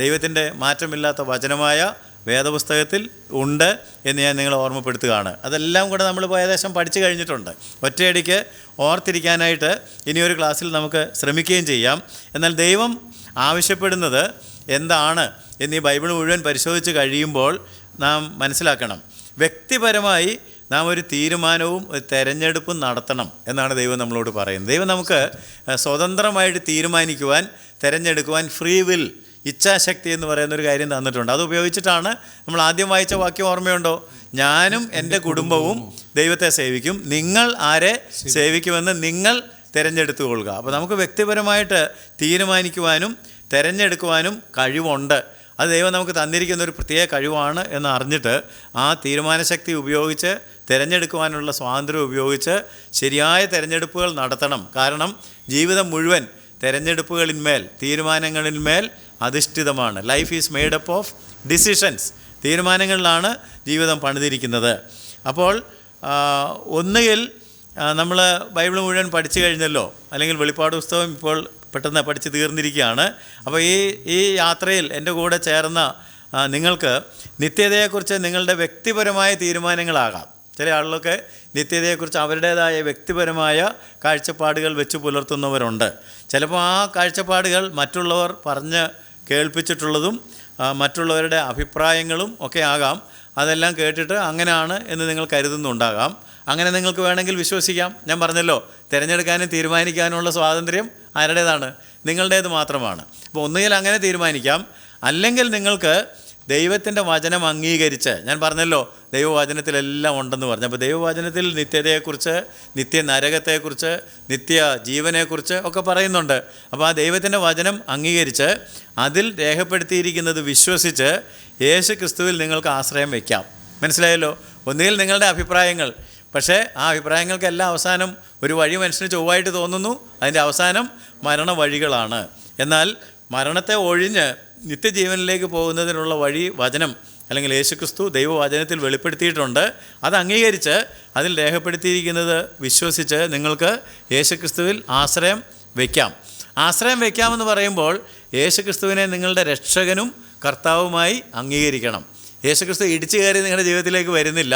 A: ദൈവത്തിൻ്റെ മാറ്റമില്ലാത്ത വചനമായ വേദപുസ്തകത്തിൽ ഉണ്ട് എന്ന് ഞാൻ നിങ്ങളെ ഓർമ്മപ്പെടുത്തുകയാണ്. അതെല്ലാം കൂടെ നമ്മളിപ്പോൾ ഏകദേശം പഠിച്ചു കഴിഞ്ഞിട്ടുണ്ട്. ഒറ്റയടിക്ക് ഓർത്തിരിക്കാനായിട്ട് ഇനിയൊരു ക്ലാസ്സിൽ നമുക്ക് ശ്രമിക്കുകയും ചെയ്യാം. എന്നാൽ ദൈവം ആവശ്യപ്പെടുന്നത് എന്താണ് എന്ന് ഈ ബൈബിൾ മുഴുവൻ പരിശോധിച്ച് കഴിയുമ്പോൾ നാം മനസ്സിലാക്കണം. വ്യക്തിപരമായി നാം ഒരു തീരുമാനവും ഒരു തെരഞ്ഞെടുപ്പും നടത്തണം എന്നാണ് ദൈവം നമ്മളോട് പറയുന്നത്. ദൈവം നമുക്ക് സ്വതന്ത്രമായിട്ട് തീരുമാനിക്കുവാൻ, തിരഞ്ഞെടുക്കുവാൻ ഫ്രീ വിൽ, ഇച്ഛാശക്തി എന്ന് പറയുന്നൊരു കാര്യം തന്നിട്ടുണ്ട്. അത് ഉപയോഗിച്ചിട്ടാണ് നമ്മൾ ആദ്യം വായിച്ച വാക്യം ഓർമ്മയുണ്ടോ? ഞാനും എൻ്റെ കുടുംബവും ദൈവത്തെ സേവിക്കും, നിങ്ങൾ ആരെ സേവിക്കുമെന്ന് നിങ്ങൾ തിരഞ്ഞെടുത്തു കൊള്ളുക. അപ്പോൾ നമുക്ക് വ്യക്തിപരമായിട്ട് തീരുമാനിക്കുവാനും തിരഞ്ഞെടുക്കുവാനും കഴിവുണ്ട്. അത് ദൈവം നമുക്ക് തന്നിരിക്കുന്ന ഒരു പ്രത്യേക കഴിവാണ് എന്ന് അറിഞ്ഞിട്ട് ആ തീരുമാനശക്തി ഉപയോഗിച്ച്, തിരഞ്ഞെടുക്കുവാനുള്ള സ്വാതന്ത്ര്യം ഉപയോഗിച്ച് ശരിയായ തിരഞ്ഞെടുപ്പുകൾ നടത്തണം. കാരണം ജീവിതം മുഴുവൻ തിരഞ്ഞെടുപ്പുകളിന്മേൽ, തീരുമാനങ്ങളിന്മേൽ അധിഷ്ഠിതമാണ്. Life is made up of decisions. തീരുമാനങ്ങളിലാണ് ജീവിതം പണിതിരിക്കുന്നത്. അപ്പോൾ ഒന്നുകിൽ നമ്മൾ ബൈബിൾ മുഴുവൻ പഠിച്ചു കഴിഞ്ഞല്ലോ, അല്ലെങ്കിൽ വെളിപ്പാട് പുസ്തകം ഇപ്പോൾ പെട്ടെന്ന് പഠിച്ച് തീർന്നിരിക്കുകയാണ്. അപ്പോൾ ഈ യാത്രയിൽ എൻ്റെ കൂടെ ചേർന്ന നിങ്ങൾക്ക് നിത്യതയെക്കുറിച്ച് നിങ്ങളുടെ വ്യക്തിപരമായ തീരുമാനങ്ങളാകാം. ചില ആളുകളൊക്കെ നിത്യതയെക്കുറിച്ച് അവരുടേതായ വ്യക്തിപരമായ കാഴ്ചപ്പാടുകൾ വെച്ച് പുലർത്തുന്നവരുണ്ട്. ചിലപ്പോൾ ആ കാഴ്ചപ്പാടുകൾ മറ്റുള്ളവർ പറഞ്ഞ് കേൾപ്പിച്ചിട്ടുള്ളതും മറ്റുള്ളവരുടെ അഭിപ്രായങ്ങളും ഒക്കെ ആകാം. അതെല്ലാം കേട്ടിട്ട് അങ്ങനെയാണ് എന്ന് നിങ്ങൾ കരുതുന്നുണ്ടാകാം. അങ്ങനെ നിങ്ങൾക്ക് വേണമെങ്കിൽ വിശ്വസിക്കാം. ഞാൻ പറഞ്ഞല്ലോ, തിരഞ്ഞെടുക്കാനും തീരുമാനിക്കാനുമുള്ള സ്വാതന്ത്ര്യം ആരുടേതാണ്? നിങ്ങളുടേത് മാത്രമാണ്. അപ്പോൾ ഒന്നുകിൽ അങ്ങനെ തീരുമാനിക്കാം, അല്ലെങ്കിൽ നിങ്ങൾക്ക് ദൈവത്തിൻ്റെ വചനം അംഗീകരിച്ച്, ഞാൻ പറഞ്ഞല്ലോ ദൈവവചനത്തിലെല്ലാം ഉണ്ടെന്ന് പറഞ്ഞു. അപ്പോൾ ദൈവവചനത്തിൽ നിത്യതയെക്കുറിച്ച്, നിത്യ നരകത്തെക്കുറിച്ച്, നിത്യ ജീവനെക്കുറിച്ച് ഒക്കെ പറയുന്നുണ്ട്. അപ്പോൾ ആ ദൈവത്തിൻ്റെ വചനം അംഗീകരിച്ച് അതിൽ രേഖപ്പെടുത്തിയിരിക്കുന്നത് വിശ്വസിച്ച് യേശു ക്രിസ്തുവിൽ നിങ്ങൾക്ക് ആശ്രയം വയ്ക്കാം. മനസ്സിലായല്ലോ? ഒന്നുകിൽ നിങ്ങളുടെ അഭിപ്രായങ്ങൾ, പക്ഷേ ആ അഭിപ്രായങ്ങൾക്കെല്ലാം അവസാനം ഒരു വഴി മനുഷ്യന് ചൊവ്വായിട്ട് തോന്നുന്നു, അതിൻ്റെ അവസാനം മരണ വഴികളാണ്. എന്നാൽ മരണത്തെ ഒഴിഞ്ഞ് നിത്യജീവനിലേക്ക് പോകുന്നതിനുള്ള വഴി വചനം അല്ലെങ്കിൽ യേശുക്രിസ്തു ദൈവവചനത്തിൽ വെളിപ്പെടുത്തിയിട്ടുണ്ട്. അത് അംഗീകരിച്ച് അതിൽ രേഖപ്പെടുത്തിയിരിക്കുന്നത് വിശ്വസിച്ച് നിങ്ങൾക്ക് യേശുക്രിസ്തുവിൽ ആശ്രയം വയ്ക്കാം. ആശ്രയം വയ്ക്കാമെന്ന് പറയുമ്പോൾ യേശുക്രിസ്തുവിനെ നിങ്ങളുടെ രക്ഷകനും കർത്താവുമായി അംഗീകരിക്കണം. യേശുക്രിസ്തു ഇടിച്ചു കയറി നിങ്ങളുടെ ജീവിതത്തിലേക്ക് വരുന്നില്ല.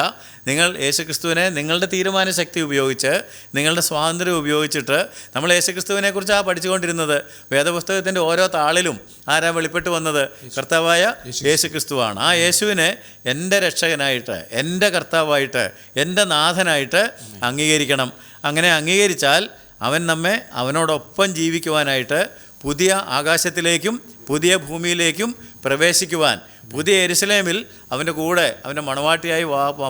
A: നിങ്ങൾ യേശുക്രിസ്തുവിനെ നിങ്ങളുടെ തീരുമാന ശക്തി ഉപയോഗിച്ച്, നിങ്ങളുടെ സ്വാതന്ത്ര്യം ഉപയോഗിച്ചിട്ട്, നമ്മൾ യേശുക്രിസ്തുവിനെക്കുറിച്ചാണ് പഠിച്ചുകൊണ്ടിരുന്നത്. വേദപുസ്തകത്തിൻ്റെ ഓരോ താളിലും ആരാ വെളിപ്പെട്ട് വന്നത്? കർത്താവായ യേശുക്രിസ്തുവാണ്. ആ യേശുവിനെ എൻ്റെ രക്ഷകനായിട്ട്, എൻ്റെ കർത്താവായിട്ട്, എൻ്റെ നാഥനായിട്ട് അംഗീകരിക്കണം. അങ്ങനെ അംഗീകരിച്ചാൽ അവൻ നമ്മെ അവനോടൊപ്പം ജീവിക്കുവാനായിട്ട് പുതിയ ആകാശത്തിലേക്കും പുതിയ ഭൂമിയിലേക്കും പ്രവേശിക്കുവാൻ, പുതിയ യെരുശലേമിൽ അവൻ്റെ കൂടെ അവൻ്റെ മണവാട്ടിയായി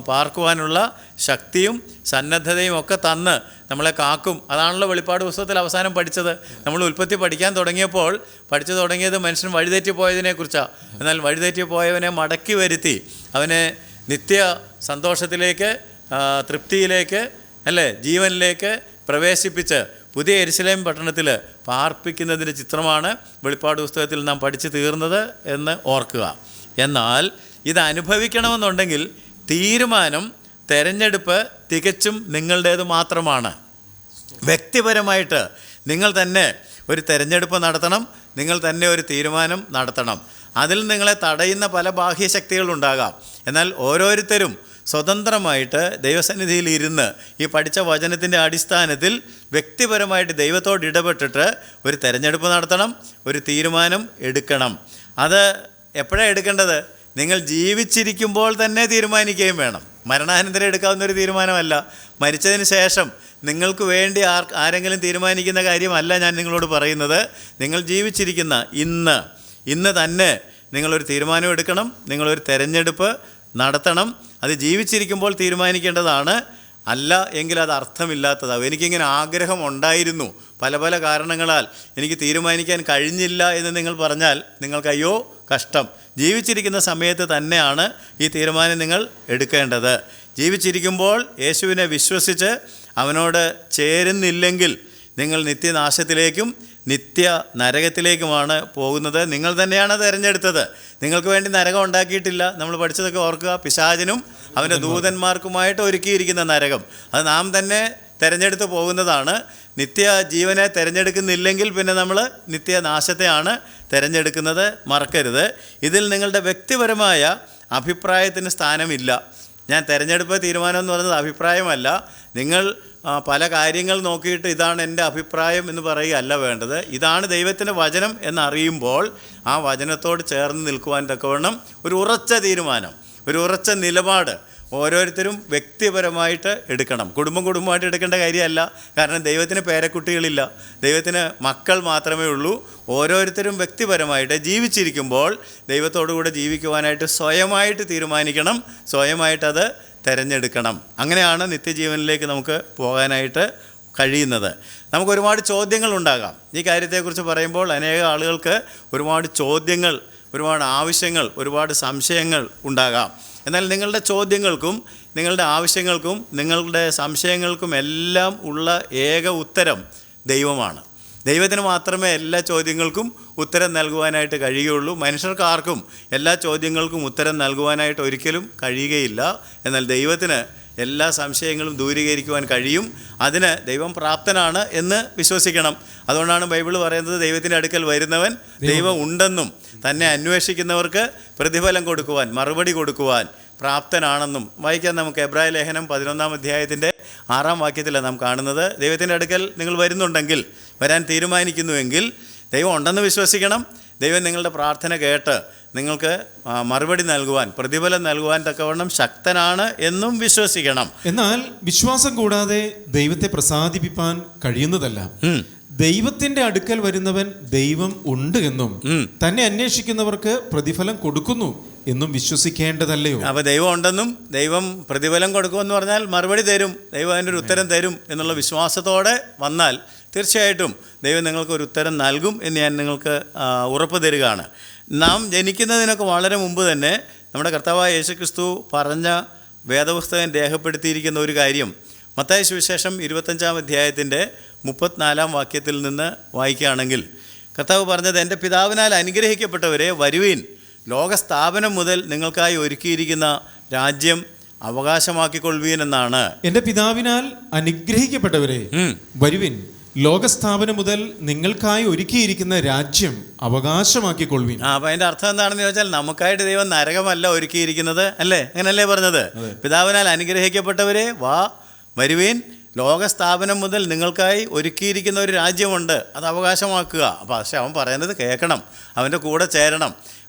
A: പാർക്കുവാനുള്ള ശക്തിയും സന്നദ്ധതയും ഒക്കെ തന്ന് നമ്മളെ കാക്കും. അതാണല്ലോ വെളിപ്പാട് പുസ്തകത്തിൽ അവസാനം പഠിച്ചത്. നമ്മൾ ഉൽപ്പത്തി പഠിക്കാൻ തുടങ്ങിയപ്പോൾ പഠിച്ചു തുടങ്ങിയത് മനുഷ്യൻ വഴിതെറ്റി പോയതിനെക്കുറിച്ചാണ്. എന്നാൽ വഴിതെറ്റി പോയവനെ മടക്കി വരുത്തി അവനെ നിത്യ സന്തോഷത്തിലേക്ക്, തൃപ്തിയിലേക്ക്, അല്ലേ, ജീവനിലേക്ക് പ്രവേശിപ്പിച്ച് പുതിയ യെരുശലേം പട്ടണത്തിൽ പാർപ്പിക്കുന്നതിൻ്റെ ചിത്രമാണ് വെളിപ്പാട് പുസ്തകത്തിൽ നാം പഠിച്ചു തീർന്നത് എന്ന് ഓർക്കുക. എന്നാൽ ഇത് അനുഭവിക്കണമെന്നുണ്ടെങ്കിൽ തീരുമാനം, തെരഞ്ഞെടുപ്പ് തികച്ചും നിങ്ങളുടേത് മാത്രമാണ്. വ്യക്തിപരമായിട്ട് നിങ്ങൾ തന്നെ ഒരു തെരഞ്ഞെടുപ്പ് നടത്തണം, നിങ്ങൾ തന്നെ ഒരു തീരുമാനം നടത്തണം. അതിൽ നിങ്ങളെ തടയുന്ന പല ബാഹ്യശക്തികളുണ്ടാകാം. എന്നാൽ ഓരോരുത്തരും സ്വതന്ത്രമായിട്ട് ദൈവസന്നിധിയിൽ ഇരുന്ന് ഈ പഠിച്ച വചനത്തിൻ്റെ അടിസ്ഥാനത്തിൽ വ്യക്തിപരമായിട്ട് ദൈവത്തോട് ഇടപെട്ടിട്ട് ഒരു തെരഞ്ഞെടുപ്പ് നടത്തണം, ഒരു തീരുമാനം എടുക്കണം. അത് എപ്പോഴാണ് എടുക്കേണ്ടത്? നിങ്ങൾ ജീവിച്ചിരിക്കുമ്പോൾ തന്നെ തീരുമാനിക്കുകയും വേണം. മരണാനന്തരം എടുക്കാവുന്നൊരു തീരുമാനമല്ല. മരിച്ചതിന് ശേഷം നിങ്ങൾക്ക് വേണ്ടി ആരെങ്കിലും തീരുമാനിക്കുന്ന കാര്യമല്ല ഞാൻ നിങ്ങളോട് പറയുന്നത്. നിങ്ങൾ ജീവിച്ചിരിക്കുന്ന ഇന്ന് തന്നെ നിങ്ങളൊരു തീരുമാനം എടുക്കണം, നിങ്ങളൊരു തെരഞ്ഞെടുപ്പ് നടത്തണം. അത് ജീവിച്ചിരിക്കുമ്പോൾ തീരുമാനിക്കേണ്ടതാണ്. അല്ല എങ്കിൽ അത് അർത്ഥമില്ലാത്തതാവും. എനിക്കിങ്ങനെ ആഗ്രഹം ഉണ്ടായിരുന്നു, പല പല കാരണങ്ങളാൽ എനിക്ക് തീരുമാനിക്കാൻ കഴിഞ്ഞില്ല എന്ന് നിങ്ങൾ പറഞ്ഞാൽ നിങ്ങൾക്ക് അയ്യോ കഷ്ടം. ജീവിച്ചിരിക്കുന്ന സമയത്ത് തന്നെയാണ് ഈ തീരുമാനം നിങ്ങൾ എടുക്കേണ്ടത്. ജീവിച്ചിരിക്കുമ്പോൾ യേശുവിനെ വിശ്വസിച്ച് അവനോട് ചേരുന്നില്ലെങ്കിൽ നിങ്ങൾ നിത്യനാശത്തിലേക്കും നിത്യ നരകത്തിലേക്കുമാണ് പോകുന്നത്. നിങ്ങൾ തന്നെയാണ് തിരഞ്ഞെടുത്തത്. നിങ്ങൾക്ക് വേണ്ടി നരകം ഉണ്ടാക്കിയിട്ടില്ല. നമ്മൾ പഠിച്ചതൊക്കെ ഓർക്കുക. പിശാചിനും അവൻ്റെ ദൂതന്മാർക്കുമായിട്ട് ഒരുക്കിയിരിക്കുന്ന നരകം അത് നാം തന്നെ തിരഞ്ഞെടുത്ത് പോകുന്നതാണ്. നിത്യ ജീവനെ തിരഞ്ഞെടുക്കുന്നില്ലെങ്കിൽ പിന്നെ നമ്മൾ നിത്യനാശത്തെയാണ് തിരഞ്ഞെടുക്കുന്നത്. മറക്കരുത്. ഇതിൽ നിങ്ങളുടെ വ്യക്തിപരമായ അഭിപ്രായത്തിന് സ്ഥാനമില്ല. ഞാൻ തിരഞ്ഞെടുപ്പ് തീരുമാനം എന്ന് പറയുന്നത് അഭിപ്രായമല്ല. നിങ്ങൾ പല കാര്യങ്ങൾ നോക്കിയിട്ട് ഇതാണ് എൻ്റെ അഭിപ്രായം എന്ന് പറയുകയല്ല വേണ്ടത്. ഇതാണ് ദൈവത്തിൻ്റെ വചനം എന്നറിയുമ്പോൾ ആ വചനത്തോട് ചേർന്ന് നിൽക്കുവാൻ തക്കവണ്ണം ഒരു ഉറച്ച തീരുമാനം, ഒരു ഉറച്ച നിലപാട് ഓരോരുത്തരും വ്യക്തിപരമായിട്ട് എടുക്കണം. കുടുംബമായിട്ട് എടുക്കേണ്ട കാര്യമല്ല. കാരണം ദൈവത്തിന് പേരക്കുട്ടികളില്ല, ദൈവത്തിന് മക്കൾ മാത്രമേ ഉള്ളൂ. ഓരോരുത്തരും വ്യക്തിപരമായിട്ട് ജീവിച്ചിരിക്കുമ്പോൾ ദൈവത്തോടുകൂടെ ജീവിക്കുവാനായിട്ട് സ്വയമായിട്ട് തീരുമാനിക്കണം, സ്വയമായിട്ടത് തിരഞ്ഞെടുക്കണം. അങ്ങനെയാണ് നിത്യജീവനിലേക്ക് നമുക്ക് പോകാനായിട്ട് കഴിയുന്നത്. നമുക്ക് ഒരുപാട് ചോദ്യങ്ങളുണ്ടാകാം. ഈ കാര്യത്തെക്കുറിച്ച് പറയുമ്പോൾ അനേക ആളുകൾക്ക് ഒരുപാട് ചോദ്യങ്ങൾ, ഒരുപാട് ആവശ്യങ്ങൾ, ഒരുപാട് സംശയങ്ങൾ ഉണ്ടാകാം. എന്നാൽ നിങ്ങളുടെ ചോദ്യങ്ങൾക്കും നിങ്ങളുടെ ആവശ്യങ്ങൾക്കും നിങ്ങളുടെ സംശയങ്ങൾക്കും എല്ലാം ഉള്ള ഏക ഉത്തരം ദൈവമാണ്. ദൈവത്തിന് മാത്രമേ എല്ലാ ചോദ്യങ്ങൾക്കും ഉത്തരം നൽകുവാനായിട്ട് കഴിയുകയുള്ളൂ. മനുഷ്യർക്കാർക്കും എല്ലാ ചോദ്യങ്ങൾക്കും ഉത്തരം നൽകുവാനായിട്ട് ഒരിക്കലും കഴിയുകയില്ല. എന്നാൽ ദൈവത്തിന് എല്ലാ സംശയങ്ങളും ദൂരീകരിക്കുവാൻ കഴിയും. അതിന് ദൈവം പ്രാപ്തനാണ് എന്ന് വിശ്വസിക്കണം. അതുകൊണ്ടാണ് ബൈബിൾ പറയുന്നത്, ദൈവത്തിൻ്റെ അടുക്കൽ വരുന്നവൻ ദൈവം ഉണ്ടെന്നും തന്നെ അന്വേഷിക്കുന്നവർക്ക് പ്രതിഫലം കൊടുക്കുവാൻ, മറുപടി കൊടുക്കുവാൻ പ്രാപ്തനാണെന്നും. വായിക്കാൻ നമുക്ക് എബ്രായ ലേഖനം 11-ാം അധ്യായത്തിൻ്റെ 6-ാം വാക്യത്തിലാണ് നാം കാണുന്നത്. ദൈവത്തിൻ്റെ അടുക്കൽ നിങ്ങൾ വരുന്നുണ്ടെങ്കിൽ, വരാൻ തീരുമാനിക്കുന്നുവെങ്കിൽ ദൈവം ഉണ്ടെന്ന് വിശ്വസിക്കണം. ദൈവം നിങ്ങളുടെ പ്രാർത്ഥന കേട്ട് നിങ്ങൾക്ക് മറുപടി നൽകുവാൻ, പ്രതിഫലം നൽകുവാൻ തക്കവണ്ണം ശക്തനാണ് എന്നും വിശ്വസിക്കണം.
B: എന്നാൽ വിശ്വാസം കൂടാതെ ദൈവത്തെ പ്രസാദിപ്പിക്കാൻ കഴിയുന്നതല്ല. ദൈവത്തിന്റെ അടുക്കൽ വരുന്നവൻ ദൈവം ഉണ്ട് എന്നും തന്നെ അന്വേഷിക്കുന്നവർക്ക് പ്രതിഫലം കൊടുക്കുന്നു എന്നും വിശ്വസിക്കേണ്ടതല്ലയോ?
A: അപ്പോൾ ദൈവം ഉണ്ടെന്നും ദൈവം പ്രതിഫലം കൊടുക്കുമെന്ന് പറഞ്ഞാൽ മറുപടി തരും, ദൈവം അതിൻ്റെ ഒരു ഉത്തരം തരും എന്നുള്ള വിശ്വാസത്തോടെ വന്നാൽ തീർച്ചയായിട്ടും ദൈവം നിങ്ങൾക്കൊരു ഉത്തരം നൽകും എന്ന് ഞാൻ നിങ്ങൾക്ക് ഉറപ്പ് തരികയാണ്. നാം ജനിക്കുന്നതിനൊക്കെ വളരെ മുമ്പ് തന്നെ നമ്മുടെ കർത്താവായ യേശുക്രിസ്തു പറഞ്ഞ വേദപുസ്തകം രേഖപ്പെടുത്തിയിരിക്കുന്ന ഒരു കാര്യം മത്തായി സുവിശേഷം 25-ാം അധ്യായത്തിൻ്റെ 34-ാം വാക്യത്തിൽ നിന്ന് വായിക്കുകയാണെങ്കിൽ കർത്താവ് പറഞ്ഞത്, എൻ്റെ പിതാവിനാൽ അനുഗ്രഹിക്കപ്പെട്ടവരെ വരുവീൻ, ലോകസ്ഥാപനം മുതൽ നിങ്ങൾക്കായി ഒരുക്കിയിരിക്കുന്ന രാജ്യം അവകാശമാക്കിക്കൊള്ളുവീൻ എന്നാണ്.
B: എൻ്റെ പിതാവിനാൽ അനുഗ്രഹിക്കപ്പെട്ടവരെ വരുവിൻ, ലോകസ്ഥാപനം മുതൽ നിങ്ങൾക്കായി ഒരുക്കിയിരിക്കുന്ന രാജ്യം അവകാശമാക്കിക്കൊള്ളുവീൻ.
A: അപ്പം അതിൻ്റെ അർത്ഥം എന്താണെന്ന് ചോദിച്ചാൽ, നമുക്കായിട്ട് ദൈവം നരകമല്ല ഒരുക്കിയിരിക്കുന്നത്, അല്ലേ? അങ്ങനല്ലേ പറഞ്ഞത്? പിതാവിനാൽ അനുഗ്രഹിക്കപ്പെട്ടവരെ വരുവീൻ, ലോകസ്ഥാപനം മുതൽ നിങ്ങൾക്കായി ഒരുക്കിയിരിക്കുന്ന ഒരു രാജ്യമുണ്ട്, അത് അവകാശമാക്കുക. അപ്പോൾ പക്ഷെ അവൻ പറയുന്നത് കേൾക്കണം, അവൻ്റെ കൂടെ ചേരണം.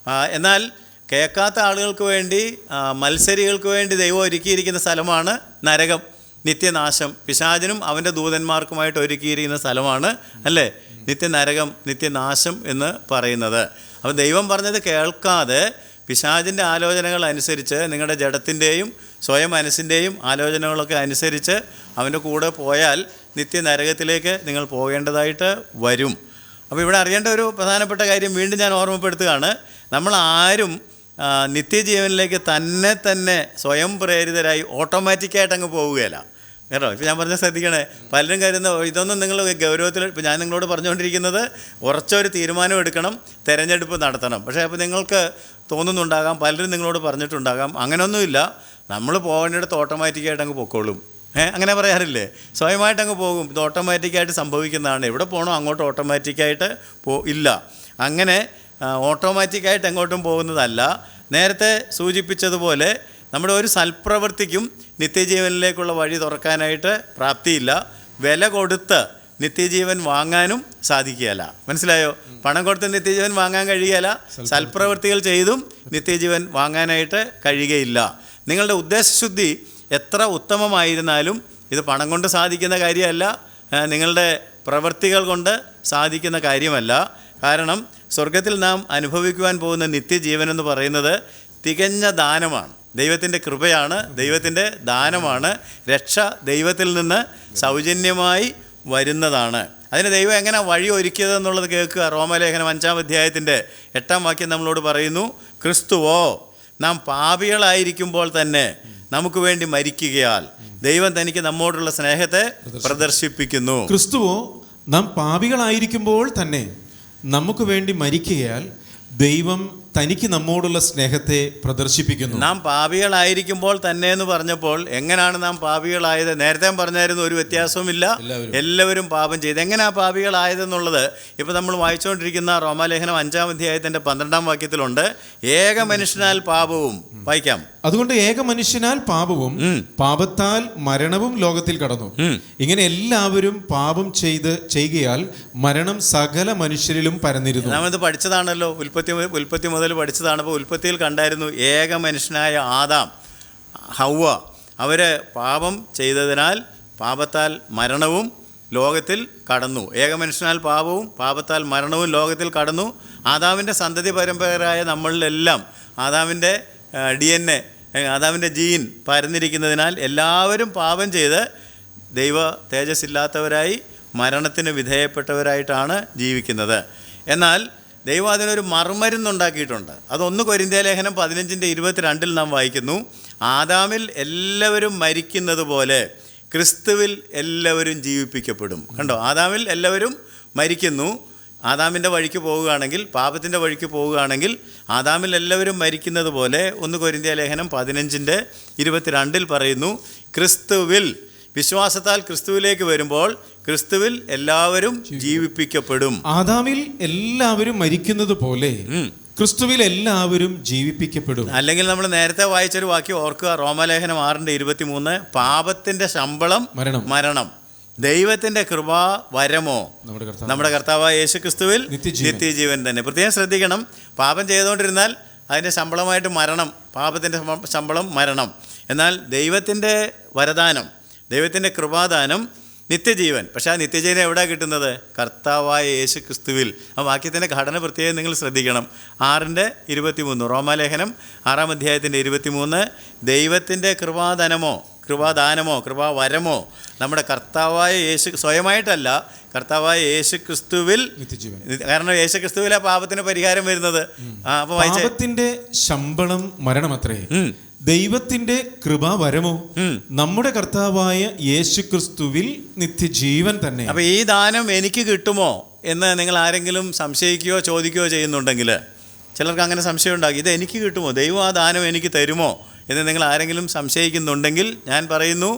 A: എന്നാൽ കേൾക്കാത്ത ആളുകൾക്ക് വേണ്ടി, മത്സരികൾക്ക് വേണ്ടി ദൈവം ഒരുക്കിയിരിക്കുന്ന സ്ഥലമാണ് നരകം, നിത്യനാശം. പിശാചിനും അവൻ്റെ ദൂതന്മാർക്കുമായിട്ട് ഒരുക്കിയിരിക്കുന്ന സ്ഥലമാണ്, അല്ലേ, നിത്യനരകം, നിത്യനാശം എന്ന് പറയുന്നത്. അപ്പോൾ ദൈവം പറഞ്ഞത് കേൾക്കാതെ പിശാചിൻ്റെ ആലോചനകൾ അനുസരിച്ച്, നിങ്ങളുടെ ജഡത്തിൻ്റെയും സ്വയം മനസ്സിൻ്റെയും ആലോചനകളൊക്കെ അനുസരിച്ച് അവൻ്റെ കൂടെ പോയാൽ നിത്യനരകത്തിലേക്ക് നിങ്ങൾ പോകേണ്ടതായിട്ട് വരും. അപ്പോൾ ഇവിടെ അറിയേണ്ട ഒരു പ്രധാനപ്പെട്ട കാര്യം വീണ്ടും ഞാൻ ഓർമ്മപ്പെടുത്തുകയാണ്. നമ്മളാരും നിത്യജീവനിലേക്ക് തന്നെ സ്വയം പ്രേരിതരായി ഓട്ടോമാറ്റിക്കായിട്ട് അങ്ങ് പോവുകയില്ല കേട്ടോ. ഇപ്പോൾ ഞാൻ പറഞ്ഞ ശ്രദ്ധിക്കണേ, പലരും കരുതുന്ന ഇതൊന്നും നിങ്ങൾ ഗൗരവത്തിൽ, ഇപ്പോൾ ഞാൻ നിങ്ങളോട് പറഞ്ഞുകൊണ്ടിരിക്കുന്നത് ഉറച്ചൊരു തീരുമാനം എടുക്കണം, തിരഞ്ഞെടുപ്പ് നടത്തണം. പക്ഷേ അപ്പോൾ നിങ്ങൾക്ക് തോന്നുന്നുണ്ടാകാം, പലരും നിങ്ങളോട് പറഞ്ഞിട്ടുണ്ടാകാം, അങ്ങനെയൊന്നുമില്ല, നമ്മൾ പോകേണ്ടിടത്ത് ഓട്ടോമാറ്റിക്കായിട്ട് അങ്ങ് പൊക്കോളും. അങ്ങനെ പറയാറില്ലേ? സ്വയമായിട്ട് അങ്ങ് പോകും, ഇത് ഓട്ടോമാറ്റിക്കായിട്ട് സംഭവിക്കുന്നതാണ്. എവിടെ പോകണോ അങ്ങോട്ട് ഓട്ടോമാറ്റിക്കായിട്ട് ഇല്ല. അങ്ങനെ ഓട്ടോമാറ്റിക്കായിട്ട് എങ്ങോട്ടും പോകുന്നതല്ല. നേരത്തെ സൂചിപ്പിച്ചതുപോലെ നമ്മുടെ ഒരു സൽപ്രവൃത്തിക്കും നിത്യജീവനിലേക്കുള്ള വഴി തുറക്കാനായിട്ട് പ്രാപ്തിയില്ല. വില കൊടുത്ത് നിത്യജീവൻ വാങ്ങാനും സാധിക്കുകയില്ല. മനസ്സിലായോ? പണം കൊടുത്ത് നിത്യജീവൻ വാങ്ങാൻ കഴിയുകയില്ല, സൽപ്രവൃത്തികൾ ചെയ്തും നിത്യജീവൻ വാങ്ങാനായിട്ട് കഴിയുകയില്ല. നിങ്ങളുടെ ഉദ്ദേശശുദ്ധി എത്ര ഉത്തമമായിരുന്നാലും ഇത് പണം കൊണ്ട് സാധിക്കുന്ന കാര്യമല്ല, നിങ്ങളുടെ പ്രവൃത്തികൾ കൊണ്ട് സാധിക്കുന്ന കാര്യമല്ല. കാരണം സ്വർഗത്തിൽ നാം അനുഭവിക്കുവാൻ പോകുന്ന നിത്യജീവൻ എന്ന് പറയുന്നത് തികഞ്ഞ ദാനമാണ്, ദൈവത്തിൻ്റെ കൃപയാണ്, ദൈവത്തിൻ്റെ ദാനമാണ്. രക്ഷ ദൈവത്തിൽ നിന്ന് സൗജന്യമായി വരുന്നതാണ്. അതിന് ദൈവം എങ്ങനെ വഴി ഒരുക്കിയതെന്നുള്ളത് കേൾക്കുക. റോമലേഖനം 5-ാം അധ്യായത്തിൻ്റെ 8-ാം വാക്യം നമ്മളോട് പറയുന്നു, ക്രിസ്തുവോ നാം പാപികളായിരിക്കുമ്പോൾ തന്നെ നമുക്ക് വേണ്ടി മരിക്കുകയാൽ ദൈവം തനിക്ക് നമ്മോടുള്ള സ്നേഹത്തെ പ്രദർശിപ്പിക്കുന്നു.
B: ക്രിസ്തുവോ നാം പാപികളായിരിക്കുമ്പോൾ തന്നെ നമുക്ക് വേണ്ടി മരിക്കുകയാൽ ദൈവം തനിക്ക് നമ്മോടുള്ള സ്നേഹത്തെ പ്രദർശിപ്പിക്കുന്നു.
A: നാം പാപികളായിരിക്കുമ്പോൾ തന്നെ എന്ന് പറഞ്ഞപ്പോൾ എങ്ങനെയാണ് നാം പാപികളായത്? നേരത്തെ പറഞ്ഞായിരുന്നു ഒരു വ്യത്യാസവുമില്ല, എല്ലാവരും പാപം ചെയ്ത്. എങ്ങനെയാണ് പാപികളായതെന്നുള്ളത് ഇപ്പോൾ നമ്മൾ വായിച്ചുകൊണ്ടിരിക്കുന്ന റോമാലേഖനം 5-ാം അധ്യായത്തിൻ്റെ 12-ാം വാക്യത്തിലുണ്ട്. ഏക മനുഷ്യനാൽ പാപവും, വായിക്കാം.
B: അതുകൊണ്ട് ഏക മനുഷ്യനാൽ പാപവും പാപത്താൽ മരണവും ലോകത്തിൽ കടന്നു. ഇങ്ങനെ എല്ലാവരും പാപം ചെയ്യുകയാൽ മരണം സകല മനുഷ്യരിലും പരന്നിരുന്നു.
A: നാം ഇത് പഠിച്ചതാണല്ലോ, ഉൽപ്പത്തി മുതൽ പഠിച്ചതാണ്. അപ്പോൾ ഉൽപ്പത്തിയിൽ കണ്ടായിരുന്നു ഏക മനുഷ്യനായ ആദാം, ഹൗവ, അവർ പാപം ചെയ്തതിനാൽ പാപത്താൽ മരണവും ലോകത്തിൽ കടന്നു. ഏക മനുഷ്യനാൽ പാപവും പാപത്താൽ മരണവും ലോകത്തിൽ കടന്നു. ആദാമിൻ്റെ സന്തതി പരമ്പരയായ നമ്മളിലെല്ലാം ആദാമിൻ്റെ DNA, ആദാമിൻ്റെ ജീൻ പരന്നിരിക്കുന്നതിനാൽ എല്ലാവരും പാപം ചെയ്ത് ദൈവ തേജസ്സില്ലാത്തവരായി മരണത്തിന് വിധേയപ്പെട്ടവരായിട്ടാണ് ജീവിക്കുന്നത്. എന്നാൽ ദൈവം അതിനൊരു മറുമരുന്നുണ്ടാക്കിയിട്ടുണ്ട്. അത് 1 കൊരിന്ത്യ ലേഖനം 15-22 നാം വായിക്കുന്നു. ആദാമിൽ എല്ലാവരും മരിക്കുന്നത് പോലെ ക്രിസ്തുവിൽ എല്ലാവരും ജീവിപ്പിക്കപ്പെടും. കണ്ടോ, ആദാമിൽ എല്ലാവരും മരിക്കുന്നു. ആദാമിൻ്റെ വഴിക്ക് പോവുകയാണെങ്കിൽ, പാപത്തിൻ്റെ വഴിക്ക് പോവുകയാണെങ്കിൽ ആദാമിൽ എല്ലാവരും മരിക്കുന്നത് പോലെ 1 കൊരിന്ത്യ ലേഖനം 15-22 പറയുന്നു, ക്രിസ്തുവിൽ, വിശ്വാസത്താൽ ക്രിസ്തുവിലേക്ക് വരുമ്പോൾ ക്രിസ്തുവിൽ എല്ലാവരും ജീവിപ്പിക്കപ്പെടും.
B: ആദാമിൽ എല്ലാവരും മരിക്കുന്നത് പോലെ ക്രിസ്തുവിൽ എല്ലാവരും ജീവിപ്പിക്കപ്പെടും.
A: അല്ലെങ്കിൽ നമ്മൾ നേരത്തെ വായിച്ചൊരു വാക്യം ഓർക്കുക, റോമാലേഖനം 6:23, പാപത്തിന്റെ ശമ്പളം മരണം, ദൈവത്തിന്റെ കൃപാ വരമോ നമ്മുടെ കർത്താവായ യേശു ക്രിസ്തുവിൽ നിത്യജീവൻ തന്നെ. പ്രത്യേകം ശ്രദ്ധിക്കണം, പാപം ചെയ്തുകൊണ്ടിരുന്നാൽ അതിൻ്റെ ശമ്പളമായിട്ട് മരണം, പാപത്തിൻ്റെ ശമ്പളം മരണം. എന്നാൽ ദൈവത്തിൻ്റെ വരദാനം, ദൈവത്തിൻ്റെ കൃപാദാനം നിത്യജീവൻ. പക്ഷേ ആ നിത്യജീവൻ എവിടെയാണ് കിട്ടുന്നത്? കർത്താവായ യേശു ക്രിസ്തുവിൽ. ആ വാക്യത്തിൻ്റെ ഘടന പ്രത്യേകം നിങ്ങൾ ശ്രദ്ധിക്കണം. 6:23, റോമാലേഖനം 6:23, ദൈവത്തിൻ്റെ കൃപാദാനമോ കൃപാവരമോ നമ്മുടെ കർത്താവായ യേശു, സ്വയമായിട്ടല്ല, കർത്താവായ യേശു ക്രിസ്തുവിൽ നിത്യജീവൻ. കാരണം യേശു ക്രിസ്തുവിലെ പാപത്തിന് പരിഹാരം വരുന്നത്.
B: പാപത്തിന്റെ ശമ്പളം മരണമത്രേ, ദൈവത്തിന്റെ കൃപാവരമോ നമ്മുടെ കർത്താവായ യേശു ക്രിസ്തുവിൽ നിത്യജീവൻ തന്നെ.
A: അപ്പൊ ഈ ദാനം എനിക്ക് കിട്ടുമോ എന്ന് നിങ്ങൾ ആരെങ്കിലും സംശയിക്കുകയോ ചോദിക്കുകയോ ചെയ്യുന്നുണ്ടെങ്കിൽ, ചിലർക്ക് അങ്ങനെ സംശയം ഉണ്ടാകും, ഇത് എനിക്ക് കിട്ടുമോ, ദൈവം ആ ദാനം എനിക്ക് തരുമോ എന്ന് നിങ്ങൾ ആരെങ്കിലും സംശയിക്കുന്നുണ്ടെങ്കിൽ ഞാൻ പറയുന്നു,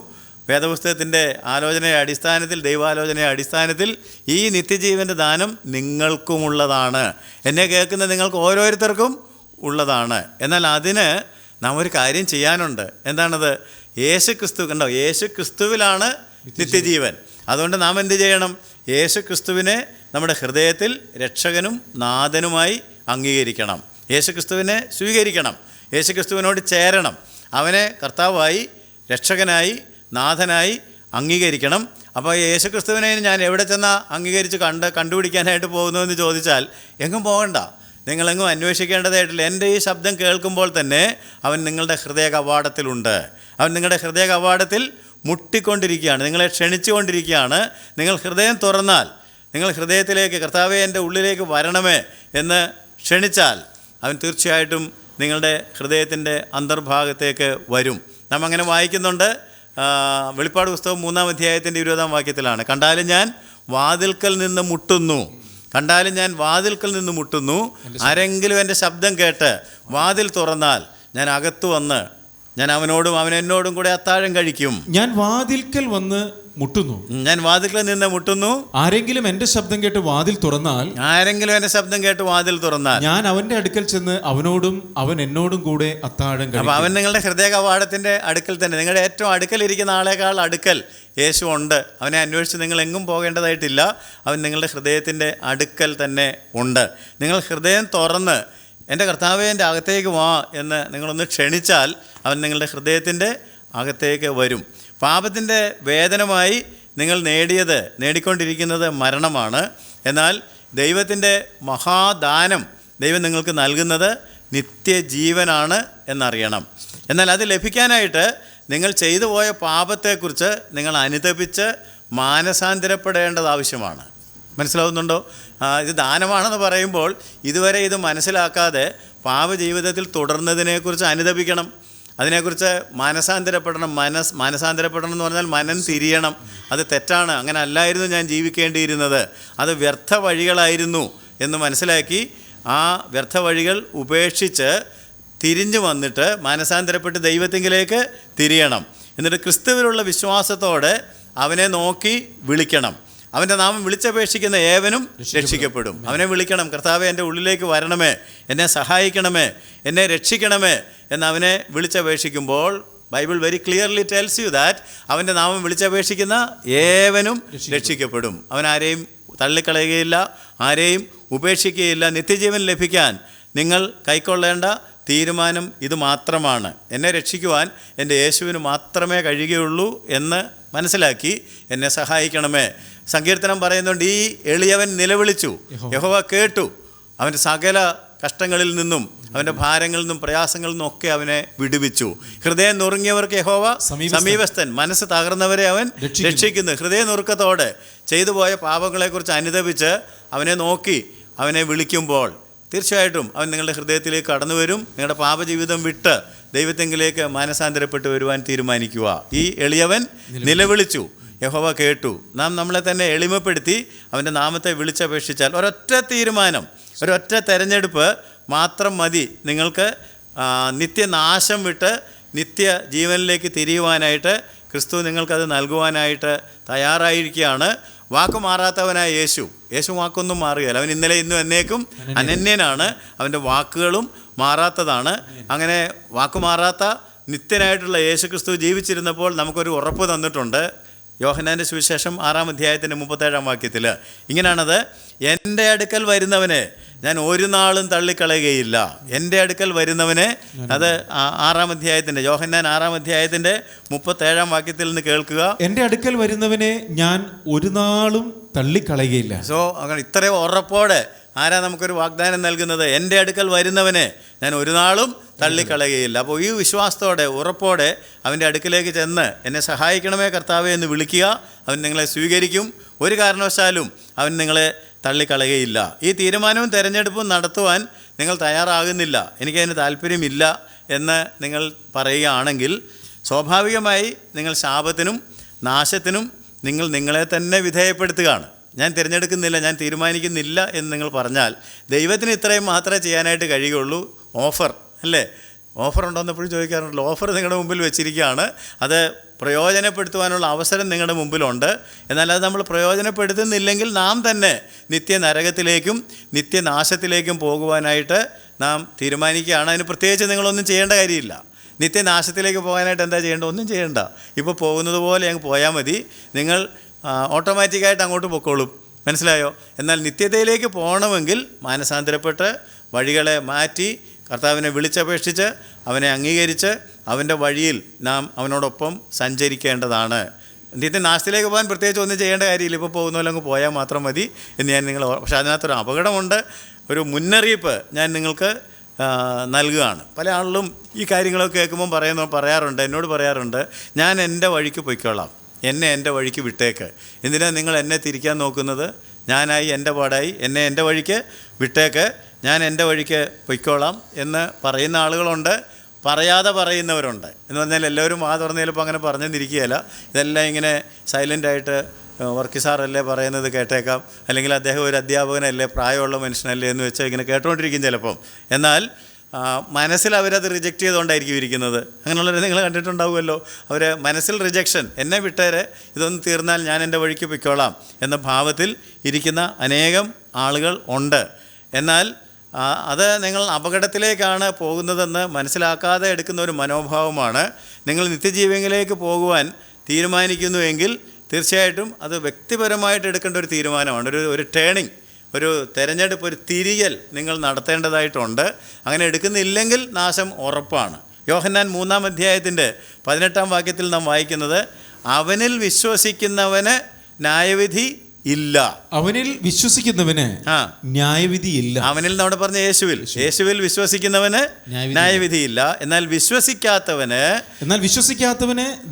A: വേദപുസ്തകത്തിൻ്റെ ആലോചനയുടെ അടിസ്ഥാനത്തിൽ, ദൈവാലോചനയുടെ അടിസ്ഥാനത്തിൽ ഈ നിത്യജീവൻ്റെ ദാനം നിങ്ങൾക്കുമുള്ളതാണ്. എന്നെ കേൾക്കുന്ന നിങ്ങൾക്ക് ഓരോരുത്തർക്കും ഉള്ളതാണ്. എന്നാൽ അതിന് നാം ഒരു കാര്യം ചെയ്യാനുണ്ട്. എന്താണത്? യേശു ക്രിസ്തു, കണ്ടോ, യേശു ക്രിസ്തുവിലാണ് നിത്യജീവൻ. അതുകൊണ്ട് നാം എന്ത് ചെയ്യണം? യേശു ക്രിസ്തുവിനെ നമ്മുടെ ഹൃദയത്തിൽ രക്ഷകനും നാഥനുമായി അംഗീകരിക്കണം. യേശു ക്രിസ്തുവിനെ സ്വീകരിക്കണം, യേശു ക്രിസ്തുവിനോട് ചേരണം, അവനെ കർത്താവായി രക്ഷകനായി നാഥനായി അംഗീകരിക്കണം. അപ്പോൾ യേശു ക്രിസ്തുവിനെ ഞാൻ എവിടെ ചെന്നാൽ അംഗീകരിച്ച് കണ്ടുപിടിക്കാനായിട്ട് പോകുന്നു എന്ന് ചോദിച്ചാൽ എങ്ങും പോകണ്ട, നിങ്ങളെങ്ങും അന്വേഷിക്കേണ്ടതായിട്ടില്ല. എൻ്റെ ഈ ശബ്ദം കേൾക്കുമ്പോൾ തന്നെ അവൻ നിങ്ങളുടെ ഹൃദയ കവാടത്തിലുണ്ട്. അവൻ നിങ്ങളുടെ ഹൃദയ കവാടത്തിൽ മുട്ടിക്കൊണ്ടിരിക്കുകയാണ്, നിങ്ങളെ ക്ഷണിച്ചുകൊണ്ടിരിക്കുകയാണ്. നിങ്ങൾ ഹൃദയം തുറന്നാൽ, നിങ്ങൾ ഹൃദയത്തിലേക്ക് കർത്താവേ എൻ്റെ ഉള്ളിലേക്ക് വരണമേ എന്ന് ക്ഷണിച്ചാൽ അവൻ തീർച്ചയായിട്ടും നിങ്ങളുടെ ഹൃദയത്തിൻ്റെ അന്തർഭാഗത്തേക്ക് വരും. നാം അങ്ങനെ വായിക്കുന്നുണ്ട്. വെളിപ്പാട് പുസ്തകം 3-ാം അധ്യായത്തിൻ്റെ 20-ാം വാക്യത്തിലാണ്, കണ്ടാലും ഞാൻ വാതിൽക്കൽ നിന്ന് മുട്ടുന്നു, ആരെങ്കിലും എൻ്റെ ശബ്ദം കേട്ട് വാതിൽ തുറന്നാൽ ഞാൻ അകത്തു വന്ന് ഞാൻ അവനോടും അവൻ എന്നോടും കൂടെ അത്താഴം കഴിക്കും.
B: ഞാൻ വാതിൽക്കൽ നിന്ന് മുട്ടുന്നു,
A: ആരെങ്കിലും എൻ്റെ ശബ്ദം കേട്ട് വാതിൽ തുറന്നാൽ
B: ഞാൻ അവൻ്റെ അടുക്കൽ ചെന്ന് അവനോടും അവൻ എന്നോടും കൂടെ അത്താഴം കഴിക്കും.
A: അപ്പോൾ അവൻ നിങ്ങളുടെ ഹൃദയ കവാടത്തിൻ്റെ അടുക്കൽ തന്നെ, നിങ്ങളുടെ ഏറ്റവും അടുക്കലിരിക്കുന്ന ആളേക്കാൾ അടുക്കൽ യേശു ഉണ്ട്. അവനെ അന്വേഷിച്ച് നിങ്ങൾ എങ്ങും പോകേണ്ടതായിട്ടില്ല. അവൻ നിങ്ങളുടെ ഹൃദയത്തിൻ്റെ അടുക്കൽ തന്നെ ഉണ്ട്. നിങ്ങൾ ഹൃദയം തുറന്ന് എൻ്റെ കർത്താവേ എൻ്റെ അകത്തേക്ക് വാ എന്ന് നിങ്ങളൊന്ന് ക്ഷണിച്ചാൽ അവൻ നിങ്ങളുടെ ഹൃദയത്തിൻ്റെ അകത്തേക്ക് വരും. പാപത്തിൻ്റെ വേദനമായി നിങ്ങൾ നേടിക്കൊണ്ടിരിക്കുന്നത് മരണമാണ്. എന്നാൽ ദൈവത്തിൻ്റെ മഹാദാനം ദൈവം നിങ്ങൾക്ക് നൽകുന്നത് നിത്യജീവനാണ് എന്നറിയണം. എന്നാൽ അത് ലഭിക്കാനായിട്ട് നിങ്ങൾ ചെയ്തു പോയ പാപത്തെക്കുറിച്ച് നിങ്ങൾ അനുതപിച്ച് മാനസാന്തരപ്പെടേണ്ടത് ആവശ്യമാണ്. മനസ്സിലാവുന്നുണ്ടോ? ഇത് ദാനമാണെന്ന് പറയുമ്പോൾ ഇതുവരെ ഇത് മനസ്സിലാക്കാതെ പാപജീവിതത്തിൽ തുടർന്നതിനെക്കുറിച്ച് അനുതപിക്കണം, അതിനെക്കുറിച്ച് മാനസാന്തരപ്പെടണം എന്ന് പറഞ്ഞാൽ മനം തിരിയണം. അത് തെറ്റാണ്, അങ്ങനെ അല്ലായിരുന്നു ഞാൻ ജീവിക്കേണ്ടിയിരുന്നത്, അത് വ്യർത്ഥ വഴികളായിരുന്നു എന്ന് മനസ്സിലാക്കി ആ വ്യർത്ഥ വഴികൾ ഉപേക്ഷിച്ച് തിരിഞ്ഞു വന്നിട്ട് മാനസാന്തരപ്പെട്ട് ദൈവത്തിങ്കിലേക്ക് തിരിയണം. എന്നിട്ട് ക്രിസ്തുവിലുള്ള വിശ്വാസത്തോടെ അവനെ നോക്കി വിളിക്കണം. അവൻ്റെ നാമം വിളിച്ചപേക്ഷിക്കുന്ന ഏവനും രക്ഷിക്കപ്പെടും. അവനെ വിളിക്കണം, കർത്താവേ എൻ്റെ ഉള്ളിലേക്ക് വരണമേ, എന്നെ സഹായിക്കണമേ, എന്നെ രക്ഷിക്കണമേ എന്ന് അവനെ വിളിച്ചപേക്ഷിക്കുമ്പോൾ Bible very clearly tells you that അവൻ്റെ നാമം വിളിച്ചപേക്ഷിക്കുന്ന ഏവനും രക്ഷിക്കപ്പെടും. അവൻ ആരെയും തള്ളിക്കളയുകയില്ല, ആരെയും ഉപേക്ഷിക്കുകയില്ല. നിത്യജീവൻ ലഭിക്കാൻ നിങ്ങൾ കൈക്കൊള്ളേണ്ട തീരുമാനം ഇത് മാത്രമാണ്. എന്നെ രക്ഷിക്കുവാൻ എൻ്റെ യേശുവിന് മാത്രമേ കഴിയുകയുള്ളൂ എന്ന് മനസ്സിലാക്കി എന്നെ സഹായിക്കണമേ. സങ്കീർത്തനം പറയുന്നുണ്ട്, ഈ എളിയവൻ നിലവിളിച്ചു, യഹോവ കേട്ടു, അവൻ്റെ സകല കഷ്ടങ്ങളിൽ നിന്നും അവൻ്റെ ഭാരങ്ങളിൽ നിന്നും പ്രയാസങ്ങളിൽ നിന്നും ഒക്കെ അവനെ വിടുവിച്ചു. ഹൃദയം നുറുങ്ങിയവർക്ക് യഹോവ സമീപസ്ഥൻ, മനസ്സ് തകർന്നവരെ അവൻ രക്ഷിക്കുന്നു. ഹൃദയ നുറുക്കത്തോടെ ചെയ്തു പോയ പാപങ്ങളെക്കുറിച്ച് അനുതപിച്ച് അവനെ നോക്കി അവനെ വിളിക്കുമ്പോൾ തീർച്ചയായിട്ടും അവൻ നിങ്ങളുടെ ഹൃദയത്തിലേക്ക് കടന്നു വരും. നിങ്ങളുടെ പാപജീവിതം വിട്ട് ദൈവത്തെങ്കിലേക്ക് മാനസാന്തരപ്പെട്ട് വരുവാൻ തീരുമാനിക്കുക. ഈ എളിയവൻ നിലവിളിച്ചു, യഹോവ കേട്ടു. നാം നമ്മളെ തന്നെ എളിമപ്പെടുത്തി അവൻ്റെ നാമത്തെ വിളിച്ചപേക്ഷിച്ചാൽ ഒരൊറ്റ തീരുമാനം, ഒരൊറ്റ തെരഞ്ഞെടുപ്പ് മാത്രം മതി നിങ്ങൾക്ക് നിത്യനാശം വിട്ട് നിത്യ ജീവനിലേക്ക് തിരിയുവാനായിട്ട് ക്രിസ്തു നിങ്ങൾക്കത് നൽകുവാനായിട്ട് തയ്യാറായിരിക്കുകയാണ്. വാക്ക് മാറാത്തവനായ യേശു വാക്കൊന്നും മാറുകയില്ല. അവൻ ഇന്നലെ ഇന്നും എന്നേക്കും അനന്യനാണ്. അവൻ്റെ വാക്കുകളും മാറാത്തതാണ്. അങ്ങനെ വാക്ക് മാറാത്ത നിത്യനായിട്ടുള്ള യേശു ക്രിസ്തു ജീവിച്ചിരുന്നപ്പോൾ നമുക്കൊരു ഉറപ്പ് തന്നിട്ടുണ്ട്. യോഹന്നാൻ്റെ സുവിശേഷം 6-ാം അധ്യായത്തിൻ്റെ 37-ാം വാക്യത്തിൽ ഇങ്ങനെയാണത്: എൻ്റെ അടുക്കൽ വരുന്നവനെ ഞാൻ ഒരു നാളും തള്ളിക്കളയുകയില്ല. എൻ്റെ അടുക്കൽ വരുന്നവനെ, അത് 6-ാം അധ്യായത്തിൻ്റെ യോഹന്നാൻ 6-ാം അധ്യായത്തിൻ്റെ 37-ാം വാക്യത്തിൽ നിന്ന് കേൾക്കുക.
B: എൻ്റെ അടുക്കൽ വരുന്നവനെ ഞാൻ ഒരു നാളും തള്ളിക്കളയുകയില്ല.
A: സോ അങ്ങനെ ഇത്രയും ഉറപ്പോടെ ആരാ നമുക്കൊരു വാഗ്ദാനം നൽകുന്നത്? എൻ്റെ അടുക്കൽ വരുന്നവനെ ഞാൻ ഒരു നാളും തള്ളിക്കളയുകയില്ല. അപ്പോൾ ഈ വിശ്വാസത്തോടെ ഉറപ്പോടെ അവൻ്റെ അടുക്കിലേക്ക് ചെന്ന് എന്നെ സഹായിക്കണമേ കർത്താവേ എന്ന് വിളിക്കുക. അവൻ നിങ്ങളെ സ്വീകരിക്കും. ഒരു കാരണവശാലും അവൻ നിങ്ങളെ തള്ളിക്കളയുകയില്ല. ഈ തീരുമാനവും തിരഞ്ഞെടുപ്പും നടത്തുവാൻ നിങ്ങൾ തയ്യാറാകുന്നില്ല, എനിക്കതിന് താല്പര്യമില്ല എന്ന് നിങ്ങൾ പറയുകയാണെങ്കിൽ സ്വാഭാവികമായി നിങ്ങൾ ശാപത്തിനും നാശത്തിനും നിങ്ങളെ തന്നെ വിധേയപ്പെടുത്തുകയാണ്. ഞാൻ തിരഞ്ഞെടുക്കുന്നില്ല, ഞാൻ തീരുമാനിക്കുന്നില്ല എന്ന് നിങ്ങൾ പറഞ്ഞാൽ ദൈവത്തിന് ഇത്രയും മാത്രമേ ചെയ്യാനായിട്ട് കഴിയുകയുള്ളൂ. ഓഫർ അല്ലേ? ഓഫർ ഉണ്ടോയെന്ന് എപ്പോഴും ചോദിക്കാറുണ്ടല്ലോ. ഓഫർ നിങ്ങളുടെ മുമ്പിൽ വെച്ചിരിക്കുകയാണ്. അത് പ്രയോജനപ്പെടുത്തുവാനുള്ള അവസരം നിങ്ങളുടെ മുമ്പിലുണ്ട്. എന്നാൽ അത് നമ്മൾ പ്രയോജനപ്പെടുത്തുന്നില്ലെങ്കിൽ നാം തന്നെ നിത്യനരകത്തിലേക്കും നിത്യനാശത്തിലേക്കും പോകുവാനായിട്ട് നാം തീരുമാനിക്കുകയാണ്. അതിന് പ്രത്യേകിച്ച് നിങ്ങളൊന്നും ചെയ്യേണ്ട കാര്യമില്ല. നിത്യനാശത്തിലേക്ക് പോകാനായിട്ട് എന്താ ചെയ്യേണ്ടത്? ഒന്നും ചെയ്യേണ്ട. ഇപ്പോൾ പോകുന്നത് പോലെ അങ്ങ് പോയാൽ മതി. നിങ്ങൾ ഓട്ടോമാറ്റിക്കായിട്ട് അങ്ങോട്ട് പൊക്കോളും. മനസ്സിലായോ? എന്നാൽ നിത്യതയിലേക്ക് പോകണമെങ്കിൽ മാനസാന്തരപ്പെട്ട് വഴികളെ മാറ്റി കർത്താവിനെ വിളിച്ചപേക്ഷിച്ച് അവനെ അംഗീകരിച്ച് അവൻ്റെ വഴിയിൽ നാം അവനോടൊപ്പം സഞ്ചരിക്കേണ്ടതാണ്. നിത്യനാശത്തിലേക്ക് പോകാൻ പ്രത്യേകിച്ച് ഒന്നും ചെയ്യേണ്ട കാര്യമില്ല. ഇപ്പോൾ പോകുന്ന പോലെ അങ്ങ് പോയാൽ മാത്രം മതി എന്ന് ഞാൻ പക്ഷേ അതിനകത്തൊരു അപകടമുണ്ട്. ഒരു മുന്നറിയിപ്പ് ഞാൻ നിങ്ങൾക്ക് നൽകുകയാണ്. പല ആളുകളും ഈ കാര്യങ്ങളൊക്കെ കേൾക്കുമ്പം പറയാറുണ്ട്, എന്നോട് പറയാറുണ്ട്, ഞാൻ എൻ്റെ വഴിക്ക് പൊയ്ക്കോളാം, എന്നെ എൻ്റെ വഴിക്ക് വിട്ടേക്ക്, എന്തിനാണ് നിങ്ങൾ എന്നെ തിരിക്കാൻ നോക്കുന്നത്? ഞാനായി എൻ്റെ പാടായി, എന്നെ എൻ്റെ വഴിക്ക് വിട്ടേക്ക്, ഞാൻ എൻ്റെ വഴിക്ക് പൊയ്ക്കോളാം എന്ന് പറയുന്ന ആളുകളുണ്ട്. പറയാതെ പറയുന്നവരുണ്ട്. എന്ന് പറഞ്ഞാൽ എല്ലാവരും തുറന്ന് ചിലപ്പോൾ അങ്ങനെ പറഞ്ഞെന്നിരിക്കുകയില്ല. ഇതെല്ലാം ഇങ്ങനെ സൈലൻ്റായിട്ട് വർക്കി സാറല്ലേ പറയുന്നത് കേട്ടേക്കാം, അല്ലെങ്കിൽ അദ്ദേഹം ഒരു അധ്യാപകനല്ലേ, പ്രായമുള്ള മനുഷ്യനല്ലേ എന്ന് വെച്ചാൽ ഇങ്ങനെ കേട്ടുകൊണ്ടിരിക്കും ചിലപ്പം. എന്നാൽ മനസ്സിൽ അവരത് റിജക്റ്റ് ചെയ്തുകൊണ്ടായിരിക്കും ഇരിക്കുന്നത്. അങ്ങനെയുള്ളവരെ നിങ്ങൾ കണ്ടിട്ടുണ്ടാവുമല്ലോ. അവർ മനസ്സിൽ റിജക്ഷൻ, എന്നെ വിട്ടേരെ, ഇതൊന്ന് തീർന്നാൽ ഞാൻ എൻ്റെ വഴിക്ക് പൊയ്ക്കോളാം എന്ന ഭാവത്തിൽ ഇരിക്കുന്ന അനേകം ആളുകൾ ഉണ്ട്. എന്നാൽ അത് നിങ്ങൾ അപകടത്തിലേക്കാണ് പോകുന്നതെന്ന് മനസ്സിലാക്കാതെ എടുക്കുന്ന ഒരു മനോഭാവമാണ്. നിങ്ങൾ നിത്യജീവനിലേക്ക് പോകുവാൻ തീരുമാനിക്കുന്നുവെങ്കിൽ തീർച്ചയായിട്ടും അത് വ്യക്തിപരമായിട്ട് എടുക്കേണ്ട ഒരു തീരുമാനമാണ്. ഒരു ടേണിങ്, ഒരു തെരഞ്ഞെടുപ്പ്, ഒരു തിരിയൽ നിങ്ങൾ നടത്തേണ്ടതായിട്ടുണ്ട്. അങ്ങനെ എടുക്കുന്നില്ലെങ്കിൽ നാശം ഉറപ്പാണ്. യോഹന്നാൻ 3-ാം അധ്യായത്തിൻ്റെ 18-ാം വാക്യത്തിൽ നാം വായിക്കുന്നത്, അവനിൽ വിശ്വസിക്കുന്നവന് ന്യായവിധി ഇല്ല.
B: അവനിൽ വിശ്വസിക്കുന്നവന് ന്യായവിധി ഇല്ല.
A: അവനിൽ നമ്മുടെ പറഞ്ഞ യേശുവിൽ വിശ്വസിക്കുന്നവന് ന്യായവിധിയില്ല. എന്നാൽ വിശ്വസിക്കാത്തവന്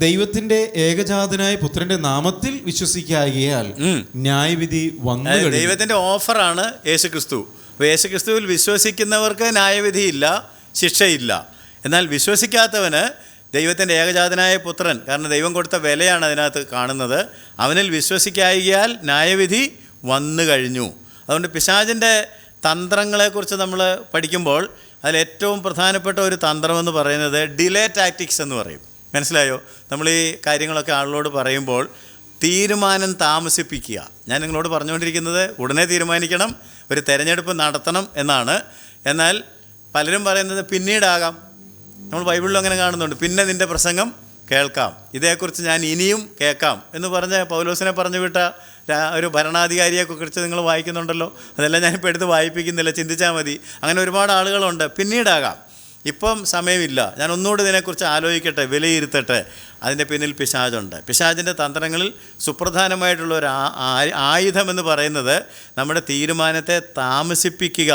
A: ദൈവത്തിന്റെ ഏകജാതനായ പുത്രന്റെ നാമത്തിൽ വിശ്വസിക്കായകയാൽ ന്യായവിധി വന്നു. ദൈവത്തിന്റെ ഓഫറാണ് യേശുക്രിസ്തു. അപ്പോൾ യേശുക്രിസ്തുവിൽ വിശ്വസിക്കുന്നവർക്ക് ന്യായവിധിയില്ല, ശിക്ഷയില്ല. എന്നാൽ വിശ്വസിക്കാത്തവന് ദൈവത്തിൻ്റെ ഏകജാതനായ പുത്രൻ, കാരണം ദൈവം കൊടുത്ത വിലയാണ് അതിനകത്ത് കാണുന്നത്, അവനിൽ വിശ്വസിക്കായികയാൽ ന്യായവിധി വന്നു കഴിഞ്ഞു. അതുകൊണ്ട് പിശാചിൻ്റെ തന്ത്രങ്ങളെക്കുറിച്ച് നമ്മൾ പഠിക്കുമ്പോൾ അതിലേറ്റവും പ്രധാനപ്പെട്ട ഒരു തന്ത്രമെന്ന് പറയുന്നത് ഡിലേ ടാക്ടിക്സ് എന്ന് പറയും. മനസ്സിലായോ? നമ്മൾ ഈ കാര്യങ്ങളൊക്കെ ആളുകളോട് പറയുമ്പോൾ തീരുമാനം താമസിപ്പിക്കുക. ഞാൻ നിങ്ങളോട് പറഞ്ഞുകൊണ്ടിരിക്കുന്നത് ഉടനെ തീരുമാനിക്കണം, ഒരു തെരഞ്ഞെടുപ്പ് നടത്തണം എന്നാണ്. എന്നാൽ പലരും പറയുന്നത് പിന്നീടാകാം. നമ്മൾ ബൈബിളിൽ അങ്ങനെ കാണുന്നുണ്ട്, പിന്നെ നിൻ്റെ പ്രസംഗം കേൾക്കാം, ഇതേക്കുറിച്ച് ഞാൻ ഇനിയും കേൾക്കാം എന്ന് പറഞ്ഞ് പൗലോസിനെ പറഞ്ഞു വിട്ട ഒരു ഭരണാധികാരിയെക്കുറിച്ച് നിങ്ങൾ വായിക്കുന്നുണ്ടല്ലോ. അതെല്ലാം ഞാനിപ്പോൾ എടുത്ത് വായിപ്പിക്കുന്നില്ല, ചിന്തിച്ചാൽ മതി. അങ്ങനെ ഒരുപാട് ആളുകളുണ്ട്. പിന്നീടാകാം, ഇപ്പം സമയമില്ല, ഞാൻ ഒന്നുകൂടി ഇതിനെക്കുറിച്ച് ആലോചിക്കട്ടെ, വിലയിരുത്തട്ടെ. അതിൻ്റെ പിന്നിൽ പിശാചുണ്ട്. പിശാചിൻ്റെ തന്ത്രങ്ങളിൽ സുപ്രധാനമായിട്ടുള്ള ഒരു ആയുധമെന്ന് പറയുന്നത് നമ്മുടെ തീരുമാനത്തെ താമസിപ്പിക്കുക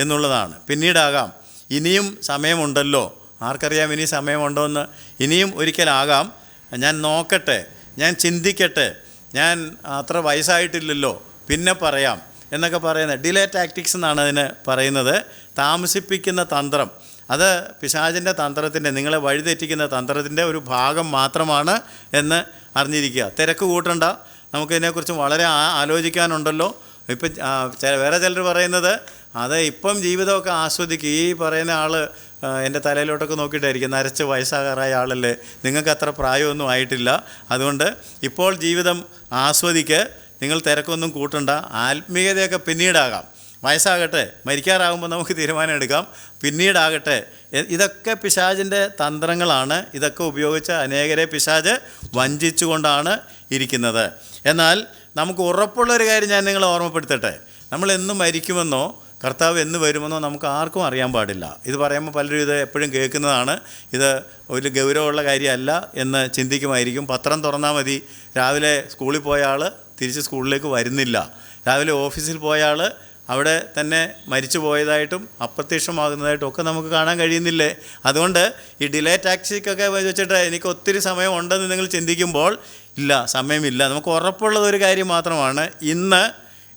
A: എന്നുള്ളതാണ്. പിന്നീടാകാം, ഇനിയും സമയമുണ്ടല്ലോ, ആർക്കറിയാം ഇനി സമയമുണ്ടോ എന്ന്, ഇനിയും ഒരിക്കലാകാം, ഞാൻ നോക്കട്ടെ, ഞാൻ ചിന്തിക്കട്ടെ, ഞാൻ അത്ര വയസ്സായിട്ടില്ലല്ലോ, പിന്നെ പറയാം എന്നൊക്കെ പറയുന്നത് ഡിലേ ടാക്ടിക്സ് എന്നാണ് അതിന് പറയുന്നത്. താമസിപ്പിക്കുന്ന തന്ത്രം, അത് പിശാചിൻ്റെ തന്ത്രത്തിൻ്റെ, നിങ്ങളെ വഴിതെറ്റിക്കുന്ന തന്ത്രത്തിൻ്റെ ഒരു ഭാഗം മാത്രമാണ് എന്ന് അറിഞ്ഞിരിക്കുക. തിരക്ക് കൂട്ടണ്ട, നമുക്കിതിനെക്കുറിച്ച് വളരെ ആലോചിക്കാനുണ്ടല്ലോ. ഇപ്പം വേറെ ചിലർ പറയുന്നത് അത് ഇപ്പം ജീവിതമൊക്കെ ആസ്വദിക്കുക, ഈ പറയുന്ന ആൾ എൻ്റെ തലയിലോട്ടൊക്കെ നോക്കിയിട്ടായിരിക്കും, നരച്ച് വയസ്സാകാറായ ആളല്ലേ, നിങ്ങൾക്ക് അത്ര പ്രായമൊന്നും ആയിട്ടില്ല, അതുകൊണ്ട് ഇപ്പോൾ ജീവിതം ആസ്വദിക്ക്, നിങ്ങൾ തിരക്കൊന്നും കൂട്ടണ്ട, ആത്മീയതയൊക്കെ പിന്നീടാകാം, വയസ്സാകട്ടെ, മരിക്കാറാകുമ്പോൾ നമുക്ക് തീരുമാനം എടുക്കാം, പിന്നീടാകട്ടെ. ഇതൊക്കെ പിശാചിൻ്റെ തന്ത്രങ്ങളാണ്. ഇതൊക്കെ ഉപയോഗിച്ച് അനേകരെ പിശാച് വഞ്ചിച്ചുകൊണ്ടാണ് ഇരിക്കുന്നത്. എന്നാൽ നമുക്ക് ഉറപ്പുള്ളൊരു കാര്യം ഞാൻ നിങ്ങളെ ഓർമ്മപ്പെടുത്തട്ടെ. നമ്മൾ എന്ന് മരിക്കുമെന്നോ കർത്താവ് എന്ന് വരുമെന്നോ നമുക്ക് ആർക്കും അറിയാൻ പാടില്ല. ഇത് പറയുമ്പോൾ പലരും ഇത് എപ്പോഴും കേൾക്കുന്നതാണ്, ഇത് ഒരു ഗൗരവമുള്ള കാര്യമല്ല എന്ന് ചിന്തിക്കുമായിരിക്കും. പത്രം തുറന്നാൽ മതി, രാവിലെ സ്കൂളിൽ പോയ ആൾ തിരിച്ച് സ്കൂളിലേക്ക് വരുന്നില്ല, രാവിലെ ഓഫീസിൽ പോയ ആൾ അവിടെ തന്നെ മരിച്ചു പോയതായിട്ടും അപ്രത്യക്ഷമാകുന്നതായിട്ടും ഒക്കെ നമുക്ക് കാണാൻ കഴിയുന്നില്ലേ? അതുകൊണ്ട് ഈ ഡിലേ ടാക്സിക്കൊക്കെ വെച്ചിട്ട് എനിക്ക് ഒത്തിരി സമയം ഉണ്ടെന്ന് നിങ്ങൾ ചിന്തിക്കുമ്പോൾ, ഇല്ല, സമയമില്ല. നമുക്ക് ഉറപ്പുള്ളതൊരു കാര്യം മാത്രമാണ്, ഇന്ന്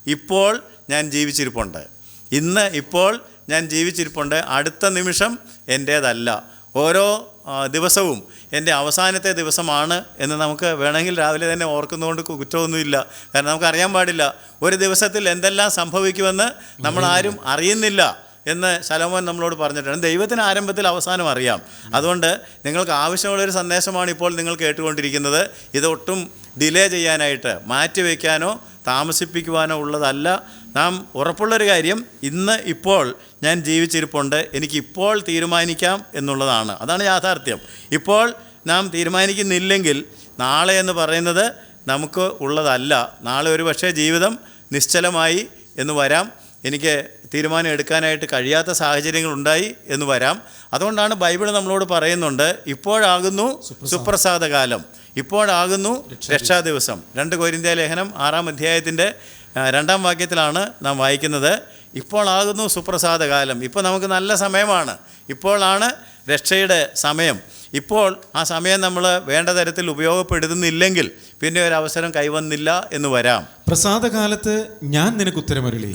A: ഇപ്പോൾ ഞാൻ ജീവിച്ചിരിപ്പുണ്ട്, ഇന്ന് ഇപ്പോൾ ഞാൻ ജീവിച്ചിരിപ്പുണ്ട്, അടുത്ത നിമിഷം എൻ്റേതല്ല. ഓരോ ദിവസവും എൻ്റെ അവസാനത്തെ ദിവസമാണ് എന്ന് നമുക്ക് വേണമെങ്കിൽ രാവിലെ തന്നെ ഓർക്കുന്നതുകൊണ്ട് കുറ്റമൊന്നുമില്ല. കാരണം നമുക്കറിയാൻ പാടില്ല ഒരു ദിവസത്തിൽ എന്തെല്ലാം സംഭവിക്കുമെന്ന് നമ്മളാരും അറിയുന്നില്ല എന്ന് ശലോമോൻ നമ്മളോട് പറഞ്ഞിട്ടുണ്ട്. ദൈവത്തിന് ആരംഭത്തിൽ അവസാനം അറിയാം. അതുകൊണ്ട് നിങ്ങൾക്ക് ആവശ്യമുള്ളൊരു സന്ദേശമാണ് ഇപ്പോൾ നിങ്ങൾ കേട്ടുകൊണ്ടിരിക്കുന്നത്. ഇതൊട്ടും ഡിലേ ചെയ്യാനായിട്ട് മാറ്റിവെക്കാനോ താമസിപ്പിക്കുവാനോ ഉള്ളതല്ല. നാം ഉറപ്പുള്ളൊരു കാര്യം, ഇന്ന് ഇപ്പോൾ ഞാൻ ജീവിച്ചിരിപ്പുണ്ട്, എനിക്കിപ്പോൾ തീരുമാനിക്കാം എന്നുള്ളതാണ്. അതാണ് യാഥാർത്ഥ്യം. ഇപ്പോൾ നാം തീരുമാനിക്കുന്നില്ലെങ്കിൽ നാളെ എന്ന് പറയുന്നത് നമുക്ക് ഉള്ളതല്ല. നാളെ ഒരു പക്ഷേ ജീവിതം നിശ്ചലമായി എന്ന് വരാം, എനിക്ക് തീരുമാനം എടുക്കാനായിട്ട് കഴിയാത്ത സാഹചര്യങ്ങളുണ്ടായി എന്ന് വരാം. അതുകൊണ്ടാണ് ബൈബിൾ നമ്മളോട് പറയുന്നുണ്ട്, ഇപ്പോഴാകുന്നു സുപ്രസാദകാലം, ഇപ്പോഴാകുന്നു രക്ഷാദിവസം. 2 കൊരിന്ത്യ ലേഖനം 6-ാം അധ്യായത്തിൻ്റെ 2-ാം വാക്യത്തിലാണ് നാം വായിക്കുന്നത്, ഇപ്പോഴാകുന്നു സുപ്രസാദകാലം. ഇപ്പോൾ നമുക്ക് നല്ല സമയമാണ്, ഇപ്പോഴാണ് രക്ഷയുടെ സമയം. ഇപ്പോൾ ആ സമയം നമ്മൾ വേണ്ട തരത്തിൽ ഉപയോഗപ്പെടുത്തുന്നില്ലെങ്കിൽ പിന്നെ ഒരു അവസരം കൈവന്നില്ല എന്ന് വരാം.
B: പ്രസാദകാലത്ത് ഞാൻ നിനക്ക് ഉത്തരമരുളി,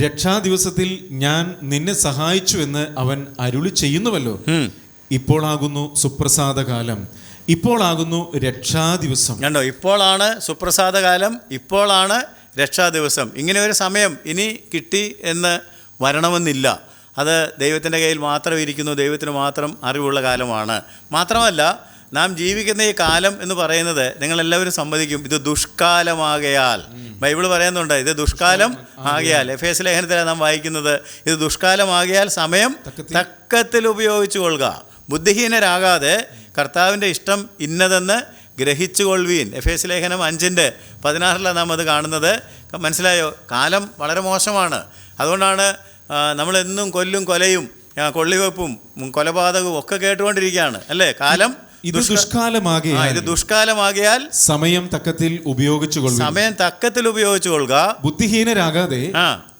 B: രക്ഷാദിവസത്തിൽ ഞാൻ നിന്നെ സഹായിച്ചു എന്ന് അവൻ അരുളി ചെയ്യുന്നുവല്ലോ. ഇപ്പോഴാകുന്നു സുപ്രസാദകാലം, ഇപ്പോഴാകുന്നു രക്ഷാദിവസം.
A: കണ്ടോ, ഇപ്പോഴാണ് സുപ്രസാദകാലം, ഇപ്പോഴാണ് രക്ഷാദിവസം. ഇങ്ങനെ ഒരു സമയം ഇനി കിട്ടി എന്ന് വരണമെന്നില്ല. അത് ദൈവത്തിൻ്റെ കയ്യിൽ മാത്രം ഇരിക്കുന്നു, ദൈവത്തിന് മാത്രം അറിവുള്ള കാലമാണ്. മാത്രമല്ല, നാം ജീവിക്കുന്ന ഈ കാലം എന്ന് പറയുന്നത് നിങ്ങളെല്ലാവരും സമ്മതിക്കും, ഇത് ദുഷ്കാലമാകയാൽ. ബൈബിൾ പറയുന്നുണ്ട്, ഇത് ദുഷ്കാലം ആകയാൽ. എഫേസ്യ ലേഖനത്തിലാണ് നാം വായിക്കുന്നത്, ഇത് ദുഷ്കാലമാകയാൽ സമയം തക്കത്തിൽ ഉപയോഗിച്ചു കൊള്ളുക, ബുദ്ധിഹീനരാകാതെ കർത്താവിൻ്റെ ഇഷ്ടം ഇന്നതെന്ന് ഗ്രഹിച്ചുകൊള്ളുവീൻ. എഫേസ്യ ലേഖനം 5:16 നാം അത് കാണുന്നത്. മനസ്സിലായോ? കാലം വളരെ മോശമാണ്. അതുകൊണ്ടാണ് നമ്മളെന്നും കൊല്ലും കൊലയും കൊള്ളിവെപ്പും കൊലപാതകവും ഒക്കെ കേട്ടുകൊണ്ടിരിക്കുകയാണ്, അല്ലേ? കാലം
B: ഇത്
A: ദുഷ്കാലമാകിയാൽ
B: സമയം തക്കത്തിൽ ഉപയോഗിച്ചു
A: കൊള്ളുക,
B: ബുദ്ധിഹീനരാകാതെ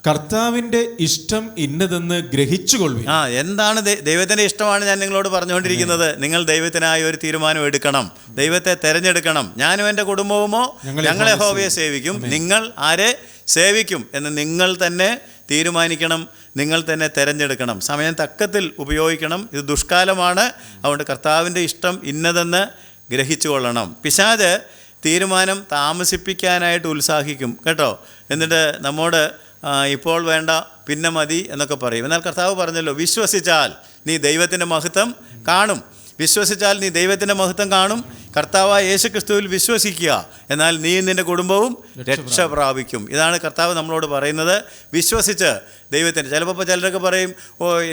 B: കർത്താവിന്റെ ഇഷ്ടം ഇന്നതെന്ന് ഗ്രഹിച്ചുകൊള്ളുക.
A: എന്താണ് ദൈവത്തിന്റെ ഇഷ്ടമാണ് ഞാൻ നിങ്ങളോട് പറഞ്ഞുകൊണ്ടിരിക്കുന്നത്. നിങ്ങൾ ദൈവത്തിനായി ഒരു തീരുമാനം എടുക്കണം, ദൈവത്തെ തെരഞ്ഞെടുക്കണം. ഞാനും എൻ്റെ കുടുംബവുമോ ഞങ്ങൾ യഹോവയെ സേവിക്കും. നിങ്ങൾ ആരെ സേവിക്കും എന്ന് നിങ്ങൾ തന്നെ തീരുമാനിക്കണം, നിങ്ങൾ തന്നെ തിരഞ്ഞെടുക്കണം, സമയം തക്കത്തിൽ ഉപയോഗിക്കണം. ഇത് ദുഷ്കാലമാണ്, അതുകൊണ്ട് കർത്താവിൻ്റെ ഇഷ്ടം ഇന്നതെന്ന് ഗ്രഹിച്ചു കൊള്ളണം. പിശാച് തീരുമാനം താമസിപ്പിക്കാനായിട്ട് ഉത്സാഹിക്കും കേട്ടോ. എന്നിട്ട് നമ്മോട് ഇപ്പോൾ വേണ്ട, പിന്നെ മതി എന്നൊക്കെ പറയും. എന്നാൽ കർത്താവ് പറഞ്ഞല്ലോ, വിശ്വസിച്ചാൽ നീ ദൈവത്തിൻ്റെ മഹത്വം കാണും, വിശ്വസിച്ചാൽ നീ ദൈവത്തിൻ്റെ മഹത്വം കാണും. കർത്താവായ യേശുക്രിസ്തുവിൽ വിശ്വസിക്കുക, എന്നാൽ നീ നിൻ്റെ കുടുംബവും രക്ഷ പ്രാപിക്കും. ഇതാണ് കർത്താവ് നമ്മളോട് പറയുന്നത്. വിശ്വസിച്ച് ദൈവത്തിൻ്റെ, ചിലപ്പോൾ ചിലരൊക്കെ പറയും,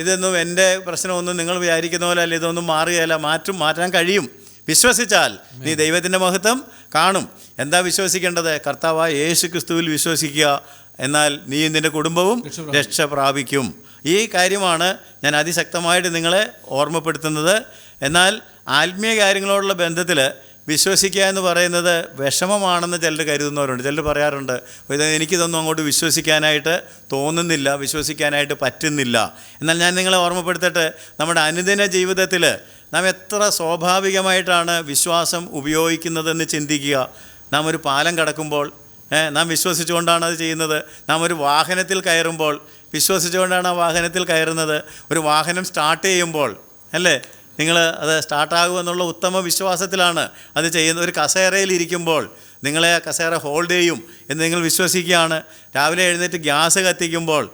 A: ഇതൊന്നും എൻ്റെ പ്രശ്നമൊന്നും നിങ്ങൾ വിചാരിക്കുന്ന പോലെ അല്ല, ഇതൊന്നും മാറുകയല്ല, മാറ്റാൻ കഴിയും. വിശ്വസിച്ചാൽ നീ ദൈവത്തിൻ്റെ മഹത്വം കാണും. എന്താ വിശ്വസിക്കേണ്ടത്? കർത്താവായ യേശുക്രിസ്തുവിൽ വിശ്വസിക്കുക, എന്നാൽ നീ നിൻ്റെ കുടുംബവും രക്ഷ പ്രാപിക്കും. ഈ കാര്യമാണ് ഞാൻ അതിശക്തമായിട്ട് നിങ്ങളെ ഓർമ്മപ്പെടുത്തുന്നത്. എന്നാൽ ആത്മീയ കാര്യങ്ങളോടുള്ള ബന്ധത്തിൽ വിശ്വസിക്കുക എന്ന് പറയുന്നത് വിഷമമാണെന്ന് ചിലർ കരുതുന്നവരുണ്ട്. ചിലർ പറയാറുണ്ട്, എനിക്കിതൊന്നും അങ്ങോട്ട് വിശ്വസിക്കാനായിട്ട് തോന്നുന്നില്ല, വിശ്വസിക്കാനായിട്ട് പറ്റുന്നില്ല. എന്നാൽ ഞാൻ നിങ്ങളെ ഓർമ്മപ്പെടുത്തട്ടെ, നമ്മുടെ അനുദിന ജീവിതത്തിൽ നാം എത്ര സ്വാഭാവികമായിട്ടാണ് വിശ്വാസം ഉപയോഗിക്കുന്നതെന്ന് ചിന്തിക്കുക. നാം ഒരു പാലം കടക്കുമ്പോൾ നാം വിശ്വസിച്ചുകൊണ്ടാണ് അത് ചെയ്യുന്നത്. നാം ഒരു വാഹനത്തിൽ കയറുമ്പോൾ വിശ്വസിച്ചുകൊണ്ടാണ് ആ വാഹനത്തിൽ കയറുന്നത്. ഒരു വാഹനം സ്റ്റാർട്ട് ചെയ്യുമ്പോൾ, അല്ലേ, നിങ്ങൾ അത് സ്റ്റാർട്ടാകുമെന്നുള്ള ഉത്തമ വിശ്വാസത്തിലാണ് അത് ചെയ്യുന്നത്. ഒരു കസേരയിൽ ഇരിക്കുമ്പോൾ നിങ്ങളെ ആ കസേര ഹോൾഡ് ചെയ്യും എന്ന് നിങ്ങൾ വിശ്വസിക്കുകയാണ്. രാവിലെ എഴുന്നേറ്റ് ഗ്യാസ് കത്തിക്കുമ്പോൾ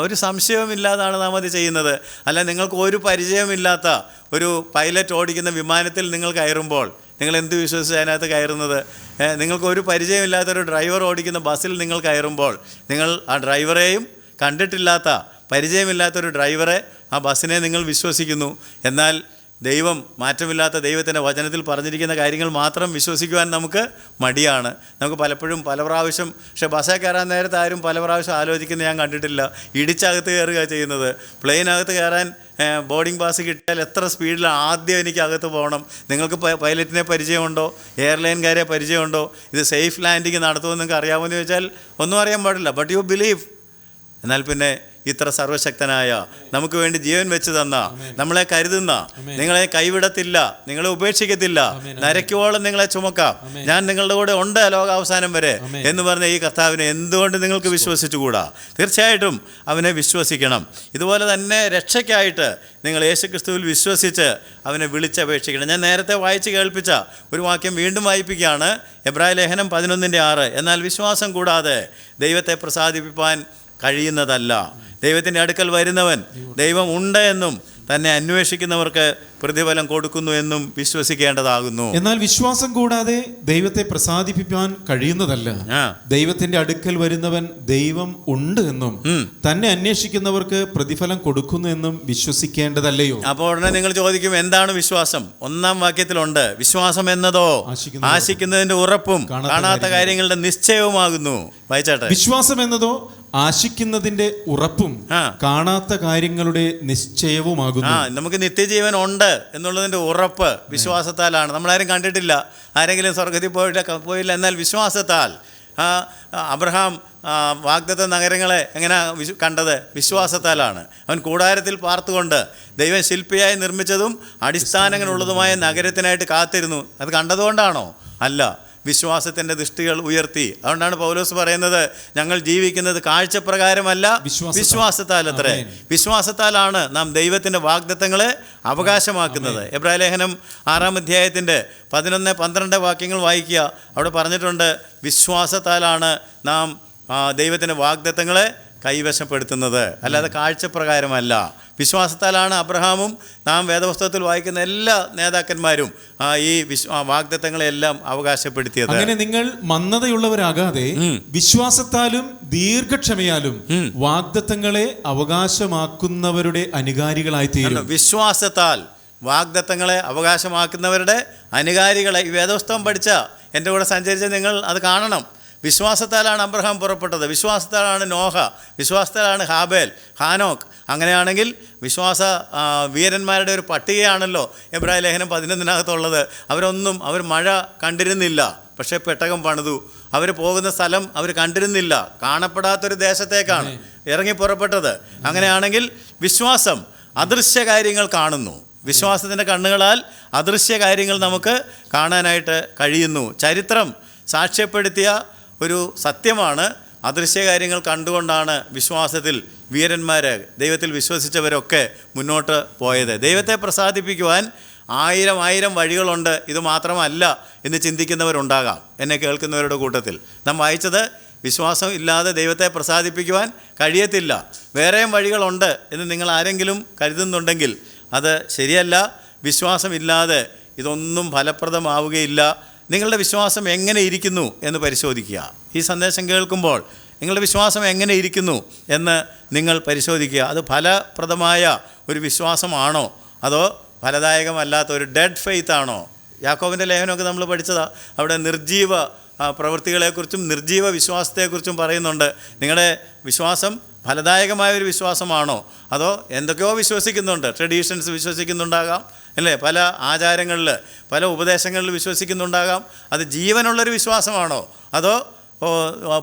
A: ഒരു സംശയവുമില്ലാതാണ് നാം അത് ചെയ്യുന്നത്. അല്ല, നിങ്ങൾക്ക് ഒരു പരിചയമില്ലാത്ത ഒരു പൈലറ്റ് ഓടിക്കുന്ന വിമാനത്തിൽ നിങ്ങൾ കയറുമ്പോൾ നിങ്ങൾ എന്ത് വിശ്വസിച്ച് അതിനകത്ത് കയറുന്നത്? നിങ്ങൾക്ക് ഒരു പരിചയമില്ലാത്തൊരു ഡ്രൈവർ ഓടിക്കുന്ന ബസ്സിൽ നിങ്ങൾ കയറുമ്പോൾ നിങ്ങൾ ആ ഡ്രൈവറെയും കണ്ടിട്ടില്ലാത്ത പരിചയമില്ലാത്തൊരു ഡ്രൈവറെ ആ ബസ്സിനെ നിങ്ങൾ വിശ്വസിക്കുന്നു. എന്നാൽ ദൈവം, മാറ്റമില്ലാത്ത ദൈവത്തിൻ്റെ വചനത്തിൽ പറഞ്ഞിരിക്കുന്ന കാര്യങ്ങൾ മാത്രം വിശ്വസിക്കുവാൻ നമുക്ക് മടിയാണ്. നമുക്ക് പലപ്പോഴും പല പ്രാവശ്യം, പക്ഷേ ബസ്സിൽ കയറാൻ നേരത്തെ ആരും പല പ്രാവശ്യം ആലോചിക്കുന്നത് ഞാൻ കണ്ടിട്ടില്ല. ഇടിച്ചകത്ത് കയറുക ചെയ്യുന്നത്. പ്ലെയിനകത്ത് കയറാൻ ബോർഡിംഗ് പാസ് കിട്ടിയാൽ എത്ര സ്പീഡിൽ ആദ്യം എനിക്ക് അകത്ത് പോകണം. നിങ്ങൾക്ക് പൈലറ്റിനെ പരിചയമുണ്ടോ? എയർലൈൻകാരെ പരിചയമുണ്ടോ? ഇത് സേഫ് ലാൻഡിങ് നടത്തുമെന്ന് നിങ്ങൾക്ക് അറിയാമോ എന്ന് ചോദിച്ചാൽ ഒന്നും അറിയാൻ പാടില്ല. But you believe. എന്നാൽ പിന്നെ ഇത്ര സർവശക്തനായ, നമുക്ക് വേണ്ടി ജീവൻ വെച്ച് തന്ന, നമ്മളെ കരുതുന്ന, നിങ്ങളെ കൈവിടത്തില്ല, നിങ്ങളെ ഉപേക്ഷിക്കത്തില്ല, നരയ്ക്കോളം നിങ്ങളെ ചുമക്കാം, ഞാൻ നിങ്ങളുടെ കൂടെ ഉണ്ട് ലോകാവസാനം വരെ എന്ന് പറഞ്ഞ ഈ കർത്താവിനെ എന്തുകൊണ്ട് നിങ്ങൾക്ക് വിശ്വസിച്ചുകൂടാ? തീർച്ചയായിട്ടും അവനെ വിശ്വസിക്കണം. ഇതുപോലെ തന്നെ രക്ഷയ്ക്കായിട്ട് നിങ്ങൾ യേശുക്രിസ്തുവിൽ വിശ്വസിച്ച് അവനെ വിളിച്ചപേക്ഷിക്കണം. ഞാൻ നേരത്തെ വായിച്ച് കേൾപ്പിച്ച ഒരു വാക്യം വീണ്ടും വായിപ്പിക്കുകയാണ്. എബ്രായ ലേഖനം 11:6. എന്നാൽ വിശ്വാസം കൂടാതെ ദൈവത്തെ പ്രസാദിപ്പിക്കാൻ കഴിയുന്നതല്ല. ദൈവത്തിൻ്റെ അടുക്കൽ വരുന്നവൻ ദൈവം ഉണ്ട് എന്നും തന്നെ അന്വേഷിക്കുന്നവർക്ക് പ്രതിഫലം കൊടുക്കുന്നു എന്നും വിശ്വസിക്കേണ്ടതാകുന്നു.
B: എന്നാൽ വിശ്വാസം കൂടാതെ ദൈവത്തെ പ്രസാദിപ്പിക്കാൻ കഴിയുന്നതല്ല. ദൈവത്തിന്റെ അടുക്കൽ വരുന്നവൻ ദൈവം ഉണ്ട് എന്നും തന്നെ അന്വേഷിക്കുന്നവർക്ക് പ്രതിഫലം കൊടുക്കുന്നു എന്നും വിശ്വസിക്കേണ്ടതല്ലയോ?
A: അപ്പോൾ ഉടനെ നിങ്ങൾ ചോദിക്കും, എന്താണ് വിശ്വാസം? 1-ാം വാക്യത്തിലുണ്ട്, വിശ്വാസം എന്നതോ ആശിക്കുന്നതിന്റെ ഉറപ്പും കാണാത്ത കാര്യങ്ങളുടെ നിശ്ചയവുമാകുന്നു. വായിച്ചാട്ടെ.
B: വിശ്വാസം എന്നതോ ആശിക്കുന്നതിന്റെ ഉറപ്പും കാണാത്ത കാര്യങ്ങളുടെ നിശ്ചയവുമാകുന്നു.
A: നമുക്ക് നിത്യജീവൻ ഉണ്ട് എന്നുള്ളതിന്റെ ഉറപ്പ് വിശ്വാസത്താലാണ്. നമ്മളാരും കണ്ടിട്ടില്ല, ആരെങ്കിലും സ്വർഗത്തിൽ പോയില്ല. എന്നാൽ വിശ്വാസത്താൽ അബ്രഹാം വാഗ്ദത്ത നഗരങ്ങളെ എങ്ങനെ കണ്ടത്? വിശ്വാസത്താലാണ്. അവൻ കൂടാരത്തിൽ പാർത്തുകൊണ്ട് ദൈവം ശില്പിയായി നിർമ്മിച്ചതും അടിസ്ഥാനങ്ങളുള്ളതുമായ നഗരത്തിനായിട്ട് കാത്തിരുന്നു. അത് കണ്ടതുകൊണ്ടാണോ? അല്ല, വിശ്വാസത്തിൻ്റെ ദൃഷ്ടികൾ ഉയർത്തി. അതുകൊണ്ടാണ് പൗലോസ് പറയുന്നത്, ഞങ്ങൾ ജീവിക്കുന്നത് കാഴ്ചപ്രകാരമല്ല, വിശ്വാസത്താലത്രേ. വിശ്വാസത്താലാണ് നാം ദൈവത്തിൻ്റെ വാഗ്ദത്തങ്ങളെ അവകാശമാക്കുന്നത്. എബ്രായ ലേഖനം 6-ാം അധ്യായത്തിൻ്റെ 11-12 വാക്യങ്ങൾ വായിക്കുക. അവിടെ പറഞ്ഞിട്ടുണ്ട്, വിശ്വാസത്താലാണ് നാം ദൈവത്തിൻ്റെ വാഗ്ദത്തങ്ങളെ കൈവശപ്പെടുത്തുന്നത്, അല്ലാതെ കാഴ്ചപ്രകാരമല്ല. വിശ്വാസത്താലാണ് അബ്രഹാമും നാം വേദപുസ്തകത്തിൽ വായിക്കുന്ന എല്ലാ നേതാക്കന്മാരും ഈ വാഗ്ദത്തങ്ങളെല്ലാം അവകാശപ്പെടുത്തിയത്.
B: അങ്ങനെ നിങ്ങൾ മന്ദതയുള്ളവരാകാതെ വിശ്വാസത്താലും ദീർഘക്ഷമയാലും വാഗ്ദത്തങ്ങളെ അവകാശമാക്കുന്നവരുടെ അനുകാരികളായി തീരും.
A: വിശ്വാസത്താൽ വാഗ്ദത്തങ്ങളെ അവകാശമാക്കുന്നവരുടെ അനുകാരികളെ ഈ വേദപുസ്തകം പഠിച്ച എൻ്റെ കൂടെ സഞ്ചരിച്ച നിങ്ങൾ അത് കാണണം. വിശ്വാസത്താലാണ് അബ്രഹാം പുറപ്പെട്ടത്, വിശ്വാസത്താലാണ് നോഹ, വിശ്വാസത്താലാണ് ഹാബേൽ, ഹാനോക്ക്. അങ്ങനെയാണെങ്കിൽ വിശ്വാസ വീരന്മാരുടെ ഒരു പട്ടികയാണല്ലോ എബ്രായ ലേഖനം 11-നകത്തുള്ളത്. അവർ മഴ കണ്ടിരുന്നില്ല, പക്ഷേ പെട്ടകം പണിതു. അവർ പോകുന്ന സ്ഥലം അവർ കണ്ടിരുന്നില്ല, കാണപ്പെടാത്തൊരു ദേശത്തേക്കാണ് ഇറങ്ങി പുറപ്പെട്ടത്. അങ്ങനെയാണെങ്കിൽ വിശ്വാസം അദൃശ്യ കാര്യങ്ങൾ കാണുന്നു. വിശ്വാസത്തിൻ്റെ കണ്ണുകളാൽ അദൃശ്യ കാര്യങ്ങൾ നമുക്ക് കാണാനായിട്ട് കഴിയുന്നു. ചരിത്രം സാക്ഷ്യപ്പെടുത്തിയ ഒരു സത്യമാണ്. അദൃശ്യ കാര്യങ്ങൾ കണ്ടുകൊണ്ടാണ് വിശ്വാസത്തിൽ വീരന്മാർ, ദൈവത്തിൽ വിശ്വസിച്ചവരൊക്കെ മുന്നോട്ട് പോയത്. ദൈവത്തെ പ്രസാദിപ്പിക്കുവാൻ 1000 വഴികളുണ്ട്, ഇത് മാത്രമല്ല എന്ന് ചിന്തിക്കുന്നവരുണ്ടാകാം എന്നെ കേൾക്കുന്നവരുടെ കൂട്ടത്തിൽ. നാം വായിച്ചത്, വിശ്വാസം ഇല്ലാതെ ദൈവത്തെ പ്രസാദിപ്പിക്കുവാൻ കഴിയത്തില്ല, വേറെയും വഴികളുണ്ട് എന്ന് നിങ്ങൾ ആരെങ്കിലും കരുതുന്നുണ്ടെങ്കിൽ അത് ശരിയല്ല. വിശ്വാസമില്ലാതെ ഇതൊന്നും ഫലപ്രദമാവുകയില്ല. നിങ്ങളുടെ വിശ്വാസം എങ്ങനെ ഇരിക്കുന്നു എന്ന് പരിശോധിക്കുക. ഈ സന്ദേശം കേൾക്കുമ്പോൾ നിങ്ങളുടെ വിശ്വാസം എങ്ങനെ ഇരിക്കുന്നു എന്ന് നിങ്ങൾ പരിശോധിക്കുക. അത് ഫലപ്രദമായ ഒരു വിശ്വാസമാണോ അതോ ഫലദായകമല്ലാത്ത ഒരു ഡെഡ് ഫെയ്ത്ത് ആണോ? യാക്കോബിൻ്റെ ലേഖനമൊക്കെ നമ്മൾ പഠിച്ചതാണ്. അവിടെ നിർജീവ പ്രവൃത്തികളെക്കുറിച്ചും നിർജീവ വിശ്വാസത്തെക്കുറിച്ചും പറയുന്നുണ്ട്. നിങ്ങളുടെ വിശ്വാസം ഫലദായകമായ ഒരു വിശ്വാസമാണോ അതോ എന്തൊക്കെയോ വിശ്വസിക്കുന്നുണ്ട്, ട്രഡീഷൻസ് വിശ്വസിക്കുന്നുണ്ടാകാം അല്ലേ, പല ആചാരങ്ങളിൽ പല ഉപദേശങ്ങളിൽ വിശ്വസിക്കുന്നുണ്ടാകാം. അത് ജീവനുള്ളൊരു വിശ്വാസമാണോ അതോ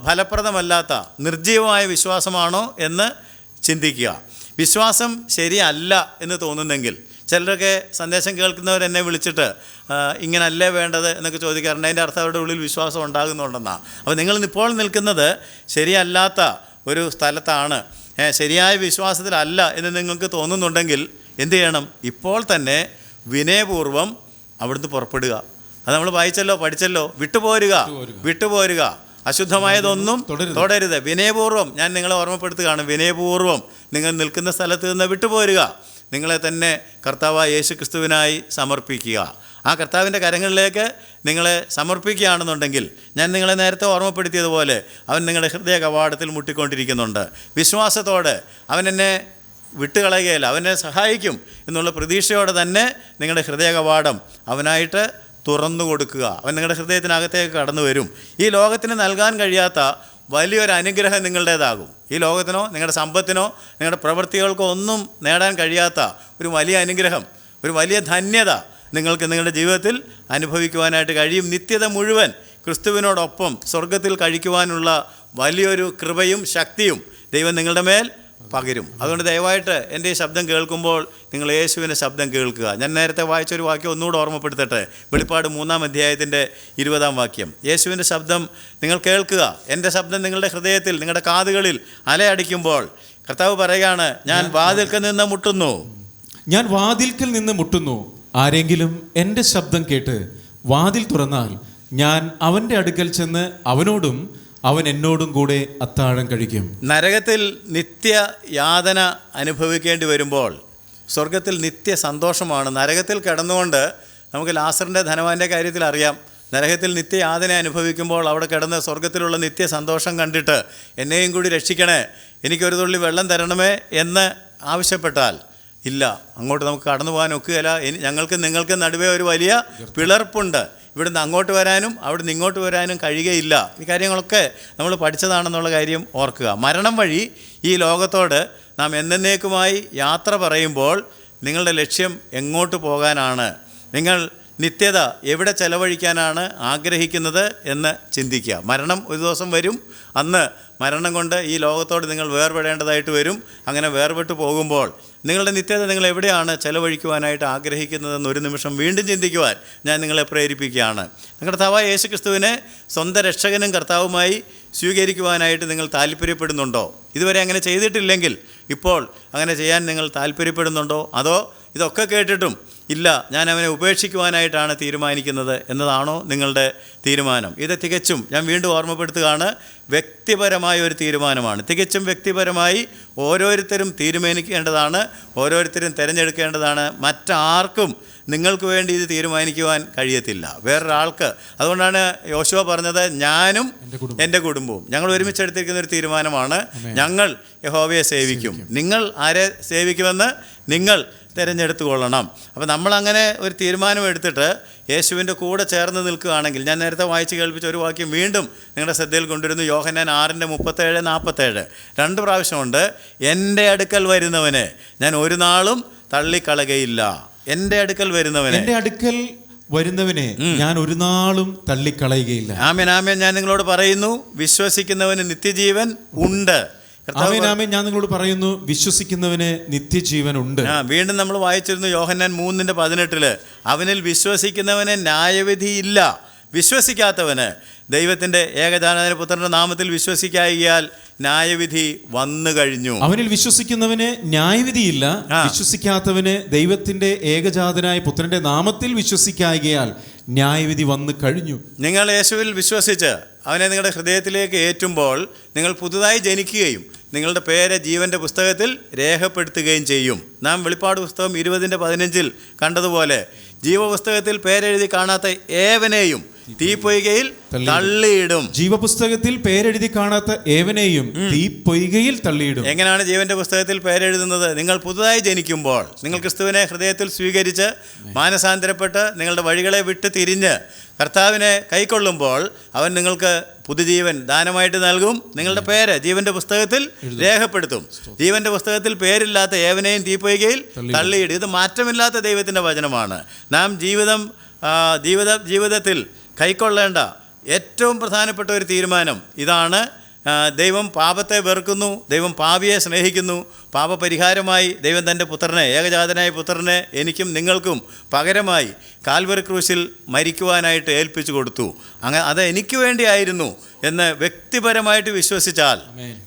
A: ഫലപ്രദമല്ലാത്ത നിർജീവമായ വിശ്വാസമാണോ എന്ന് ചിന്തിക്കുക. വിശ്വാസം ശരിയല്ല എന്ന് തോന്നുന്നെങ്കിൽ, ചിലരൊക്കെ സന്ദേശം കേൾക്കുന്നവരെന്നെ വിളിച്ചിട്ട് ഇങ്ങനല്ലേ വേണ്ടത് എന്നൊക്കെ ചോദിക്കാറുണ്ട്. അതിൻ്റെ അർത്ഥം അവരുടെ ഉള്ളിൽ വിശ്വാസം ഉണ്ടാകുന്നുണ്ടെന്നാണ്. അപ്പോൾ നിങ്ങൾ ഇപ്പോൾ നിൽക്കുന്നത് ശരിയല്ലാത്ത ഒരു സ്ഥലത്താണ്, ശരിയായ വിശ്വാസത്തിലല്ല എന്ന് നിങ്ങൾക്ക് തോന്നുന്നുണ്ടെങ്കിൽ എന്ത് ചെയ്യണം? ഇപ്പോൾ തന്നെ വിനയപൂർവ്വം അവിടുന്ന് പുറപ്പെടുക. അത് നമ്മൾ വായിച്ചല്ലോ, പഠിച്ചല്ലോ. വിട്ടുപോരുക. അശുദ്ധമായതൊന്നും തുടരുത്. വിനയപൂർവ്വം, ഞാൻ നിങ്ങളെ ഓർമ്മപ്പെടുത്തുകയാണ്, വിനയപൂർവ്വം നിങ്ങൾ നിൽക്കുന്ന സ്ഥലത്ത് നിന്ന് വിട്ടുപോരുക. നിങ്ങളെ തന്നെ കർത്താവായ യേശു ക്രിസ്തുവിനായി സമർപ്പിക്കുക. ആ കർത്താവിൻ്റെ കരങ്ങളിലേക്ക് നിങ്ങളെ സമർപ്പിക്കുകയാണെന്നുണ്ടെങ്കിൽ, ഞാൻ നിങ്ങളെ നേരത്തെ ഓർമ്മപ്പെടുത്തിയതുപോലെ, അവൻ നിങ്ങളുടെ ഹൃദയ കവാടത്തിൽ മുട്ടിക്കൊണ്ടിരിക്കുന്നുണ്ട്. വിശ്വാസത്തോടെ അവൻ എന്നെ വിട്ടുകളയുകയില്ല, അവനെ സഹായിക്കും എന്നുള്ള പ്രതീക്ഷയോടെ തന്നെ നിങ്ങളുടെ ഹൃദയ കവാടം അവനായിട്ട് തുറന്നു കൊടുക്കുക. അവൻ നിങ്ങളുടെ ഹൃദയത്തിനകത്തേക്ക് കടന്നു വരും. ഈ ലോകത്തിന് നൽകാൻ കഴിയാത്ത വലിയൊരു അനുഗ്രഹം നിങ്ങളുടേതാകും. ഈ ലോകത്തിനോ നിങ്ങളുടെ സമ്പത്തിനോ നിങ്ങളുടെ പ്രവൃത്തികൾക്കോ ഒന്നും നേടാൻ കഴിയാത്ത ഒരു വലിയ അനുഗ്രഹം, ഒരു വലിയ ധന്യത നിങ്ങൾക്ക് നിങ്ങളുടെ ജീവിതത്തിൽ അനുഭവിക്കുവാനായിട്ട് കഴിയും. നിത്യത മുഴുവൻ ക്രിസ്തുവിനോടൊപ്പം സ്വർഗത്തിൽ കഴിക്കുവാനുള്ള വലിയൊരു കൃപയും ശക്തിയും ദൈവം നിങ്ങളുടെ മേൽ പകരും. അതുകൊണ്ട് ദയവായിട്ട് എൻ്റെ ഈ ശബ്ദം കേൾക്കുമ്പോൾ നിങ്ങൾ യേശുവിൻ്റെ ശബ്ദം കേൾക്കുക. ഞാൻ നേരത്തെ വായിച്ചൊരു വാക്യം ഒന്നുകൂടെ ഓർമ്മപ്പെടുത്തട്ടെ. വെളിപ്പാട് 3-ാം അധ്യായത്തിൻ്റെ 20-ാം വാക്യം. യേശുവിൻ്റെ ശബ്ദം നിങ്ങൾ കേൾക്കുക. എൻ്റെ ശബ്ദം നിങ്ങളുടെ ഹൃദയത്തിൽ, നിങ്ങളുടെ കാതുകളിൽ അലയടിക്കുമ്പോൾ കർത്താവ് പറയുകയാണ്, ഞാൻ വാതിൽക്കൽ നിന്ന് മുട്ടുന്നു.
B: ഞാൻ വാതിൽക്കൽ നിന്ന് മുട്ടുന്നു. ആരെങ്കിലും എൻ്റെ ശബ്ദം കേട്ട് വാതിൽ തുറന്നാൽ ഞാൻ അവൻ്റെ അടുക്കൽ ചെന്ന് അവനോടും അവൻ എന്നോടും കൂടെ അത്താഴം കഴിക്കും.
A: നരകത്തിൽ നിത്യ യാതന അനുഭവിക്കേണ്ടി വരുമ്പോൾ സ്വർഗത്തിൽ നിത്യ സന്തോഷമാണ്. നരകത്തിൽ കിടന്നുകൊണ്ട് നമുക്ക് ലാസറിൻ്റെ ധനവാൻ്റെ കാര്യത്തിൽ അറിയാം. നരകത്തിൽ നിത്യ യാതന അനുഭവിക്കുമ്പോൾ അവിടെ കിടന്ന് സ്വർഗത്തിലുള്ള നിത്യ സന്തോഷം കണ്ടിട്ട് എന്നെയും കൂടി രക്ഷിക്കണേ, എനിക്കൊരു തുള്ളി വെള്ളം തരണമേ എന്ന് ആവശ്യപ്പെട്ടാൽ ഇല്ല, അങ്ങോട്ട് നമുക്ക് കടന്നു പോകാൻ ഒക്കുകയില്ല. ഞങ്ങൾക്ക് നിങ്ങൾക്ക് നടുവേ ഒരു വലിയ പിളർപ്പുണ്ട്. ഇവിടുന്ന് അങ്ങോട്ട് വരാനും അവിടുന്ന് ഇങ്ങോട്ട് വരാനും കഴിയുകയില്ല. ഈ കാര്യങ്ങളൊക്കെ നമ്മൾ പഠിച്ചതാണെന്നുള്ള കാര്യം ഓർക്കുക. മരണം വഴി ഈ ലോകത്തോട് നാം എന്നേക്കുമായി യാത്ര പറയുമ്പോൾ നിങ്ങളുടെ ലക്ഷ്യം എങ്ങോട്ട് പോകാനാണ്, നിങ്ങൾ നിത്യത എവിടെ ചെലവഴിക്കാനാണ് ആഗ്രഹിക്കുന്നത് എന്ന് ചിന്തിക്കുക. മരണം ഒരു ദിവസം വരും. അന്ന് മരണം കൊണ്ട് ഈ ലോകത്തോട് നിങ്ങൾ വേർപെടേണ്ടതായിട്ട് വരും. അങ്ങനെ വേർപെട്ട് പോകുമ്പോൾ നിങ്ങളുടെ നിത്യത നിങ്ങൾ എവിടെയാണ് ചെലവഴിക്കുവാനായിട്ട് ആഗ്രഹിക്കുന്നതെന്ന് ഒരു നിമിഷം വീണ്ടും ചിന്തിക്കുവാൻ ഞാൻ നിങ്ങളെ പ്രേരിപ്പിക്കുകയാണ്. നിങ്ങളുടെ കർത്താവായ യേശു ക്രിസ്തുവിനെ സ്വന്തം രക്ഷകനും കർത്താവുമായി സ്വീകരിക്കുവാനായിട്ട് നിങ്ങൾ താല്പര്യപ്പെടുന്നുണ്ടോ? ഇതുവരെ അങ്ങനെ ചെയ്തിട്ടില്ലെങ്കിൽ ഇപ്പോൾ അങ്ങനെ ചെയ്യാൻ നിങ്ങൾ താല്പര്യപ്പെടുന്നുണ്ടോ? അതോ ഇതൊക്കെ കേട്ടിട്ടും ഇല്ല, ഞാൻ അവനെ ഉപേക്ഷിക്കുവാനായിട്ടാണ് തീരുമാനിക്കുന്നത് എന്നതാണോ നിങ്ങളുടെ തീരുമാനം? ഇത് തികച്ചും, ഞാൻ വീണ്ടും ഓർമ്മപ്പെടുത്തുകയാണ്, വ്യക്തിപരമായ ഒരു തീരുമാനമാണ്. തികച്ചും വ്യക്തിപരമായി ഓരോരുത്തരും തീരുമാനിക്കേണ്ടതാണ്, ഓരോരുത്തരും തിരഞ്ഞെടുക്കേണ്ടതാണ്. മറ്റാർക്കും നിങ്ങൾക്ക് വേണ്ടി ഇത് തീരുമാനിക്കുവാൻ കഴിയത്തില്ല, വേറൊരാൾക്ക്. അതുകൊണ്ടാണ് യോശുവ പറഞ്ഞത്, ഞാനും എൻ്റെ കുടുംബവും ഞങ്ങൾ ഒരുമിച്ചെടുത്തിരിക്കുന്ന ഒരു തീരുമാനമാണ്, ഞങ്ങൾ യഹോവയെ സേവിക്കും. നിങ്ങൾ ആരെ സേവിക്കുമെന്ന് നിങ്ങൾ തിരഞ്ഞെടുത്തു കൊള്ളണം. അപ്പോൾ നമ്മളങ്ങനെ ഒരു തീരുമാനമെടുത്തിട്ട് യേശുവിൻ്റെ കൂടെ ചേർന്ന് നിൽക്കുകയാണെങ്കിൽ, ഞാൻ നേരത്തെ വായിച്ച് കേൾപ്പിച്ച ഒരു വാക്യം വീണ്ടും നിങ്ങളുടെ ശ്രദ്ധയിൽ കൊണ്ടുവരുന്നു. യോഹന്നാൻ 6:37-47 2 പ്രാവശ്യമുണ്ട്. എൻ്റെ അടുക്കൽ വരുന്നവനെ ഞാൻ ഒരു നാളും തള്ളിക്കളകയില്ല. എൻ്റെ അടുക്കൽ വരുന്നവനെ
B: ഞാൻ ഒരു നാളും തള്ളിക്കളയുകയില്ല.
A: ആമേൻ, ആമേൻ. ഞാൻ നിങ്ങളോട് പറയുന്നു, വിശ്വസിക്കുന്നവന് നിത്യജീവൻ ഉണ്ട്.
B: ഞാൻ നിങ്ങളോട് പറയുന്നു, വിശ്വസിക്കുന്നവന് നിത്യജീവൻ ഉണ്ട്.
A: വീണ്ടും നമ്മൾ വായിച്ചിരുന്നു യോഹന്നാൻ 3:18 അവനിൽ വിശ്വസിക്കുന്നവന് ന്യായവിധിയില്ല. വിശ്വസിക്കാത്തവന്, ദൈവത്തിൻ്റെ ഏകജാതനായ പുത്രൻ്റെ നാമത്തിൽ വിശ്വസിക്കായികയാൽ ന്യായവിധി വന്നു കഴിഞ്ഞു.
B: അവനിൽ വിശ്വസിക്കുന്നവന് ന്യായവിധിയില്ല, വിശ്വസിക്കാത്തവന് ദൈവത്തിൻ്റെ ഏകജാതനായ പുത്രൻ്റെ നാമത്തിൽ വിശ്വസിക്കായികയാൽ ന്യായവിധി വന്നു കഴിഞ്ഞു.
A: നിങ്ങൾ യേശുവിൽ വിശ്വസിച്ച് അവനെ നിങ്ങളുടെ ഹൃദയത്തിലേക്ക് ഏറ്റുമ്പോൾ നിങ്ങൾ പുതുതായി ജനിക്കുകയും നിങ്ങളുടെ പേര് ജീവൻ്റെ പുസ്തകത്തിൽ രേഖപ്പെടുത്തുകയും ചെയ്യും. നാം വെളിപ്പാട് പുസ്തകം 20:15 കണ്ടതുപോലെ ജീവപുസ്തകത്തിൽ പേരെഴുതി കാണാത്ത ഏവനെയും തീപ്പൊയ്കയിൽ തള്ളിയിടും.
B: ജീവപുസ്തകത്തിൽ പേരെഴുതി കാണാത്ത ഏവനെയും തീപ്പൊയ്കയിൽ തള്ളിയിടും.
A: എങ്ങനെയാണ് ജീവന്റെ പുസ്തകത്തിൽ പേരെഴുതുന്നത്? നിങ്ങൾ പുതുതായി ജനിക്കുമ്പോൾ, നിങ്ങൾ ക്രിസ്തുവിനെ ഹൃദയത്തിൽ സ്വീകരിച്ച് മാനസാന്തരപ്പെട്ട് നിങ്ങളുടെ വഴികളെ വിട്ട് തിരിഞ്ഞ് കർത്താവിനെ കൈക്കൊള്ളുമ്പോൾ അവൻ നിങ്ങൾക്ക് പുതുജീവൻ ദാനമായിട്ട് നൽകും. നിങ്ങളുടെ പേര് ജീവന്റെ പുസ്തകത്തിൽ രേഖപ്പെടുത്തും. ജീവന്റെ പുസ്തകത്തിൽ പേരില്ലാത്ത ഏവനെയും തീപ്പൊയ്കയിൽ തള്ളിയിടും. ഇത് മാറ്റമില്ലാത്ത ദൈവത്തിൻ്റെ വചനമാണ്. നാം ജീവിതത്തിൽ കൈക്കൊള്ളേണ്ട ഏറ്റവും പ്രധാനപ്പെട്ട ഒരു തീരുമാനം ഇതാണ്. ദൈവം പാപത്തെ വെറുക്കുന്നു, ദൈവം പാപിയെ സ്നേഹിക്കുന്നു. പാപപരിഹാരമായി ദൈവം തൻ്റെ പുത്രനെ, ഏകജാതനായ പുത്രനെ എനിക്കും നിങ്ങൾക്കും പകരമായി കാൽവറി ക്രൂശിൽ മരിക്കുവാനായിട്ട് ഏൽപ്പിച്ചു കൊടുത്തു. അത് എനിക്ക് വേണ്ടിയായിരുന്നു എന്ന് വ്യക്തിപരമായിട്ട് വിശ്വസിച്ചാൽ,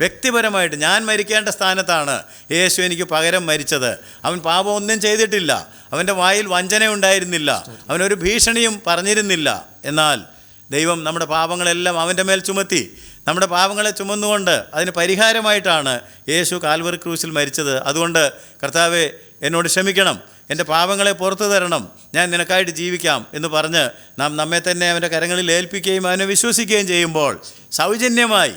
A: വ്യക്തിപരമായിട്ട് ഞാൻ മരിക്കേണ്ട സ്ഥാനത്താണ് യേശു എനിക്ക് പകരം മരിച്ചത്. അവൻ പാപം ഒന്നും ചെയ്തിട്ടില്ല, അവൻ്റെ വായിൽ വഞ്ചന ഉണ്ടായിരുന്നില്ല, അവനൊരു ഭീഷണിയും പറഞ്ഞിരുന്നില്ല. എന്നാൽ ദൈവം നമ്മുടെ പാപങ്ങളെല്ലാം അവൻ്റെ മേൽ ചുമത്തി. നമ്മുടെ പാപങ്ങളെ ചുമന്നുകൊണ്ട് അതിന് പരിഹാരമായിട്ടാണ് യേശു കാൽവറി ക്രൂശിൽ മരിച്ചത്. അതുകൊണ്ട് കർത്താവേ, എന്നോട് ക്ഷമിക്കണം, എൻ്റെ പാപങ്ങളെ പുറത്തു തരണം, ഞാൻ നിനക്കായിട്ട് ജീവിക്കാം എന്ന് പറഞ്ഞ് നാം നമ്മെ തന്നെ അവൻ്റെ കരങ്ങളിൽ ഏൽപ്പിക്കുകയും അവനെ വിശ്വസിക്കുകയും ചെയ്യുമ്പോൾ സൗജന്യമായി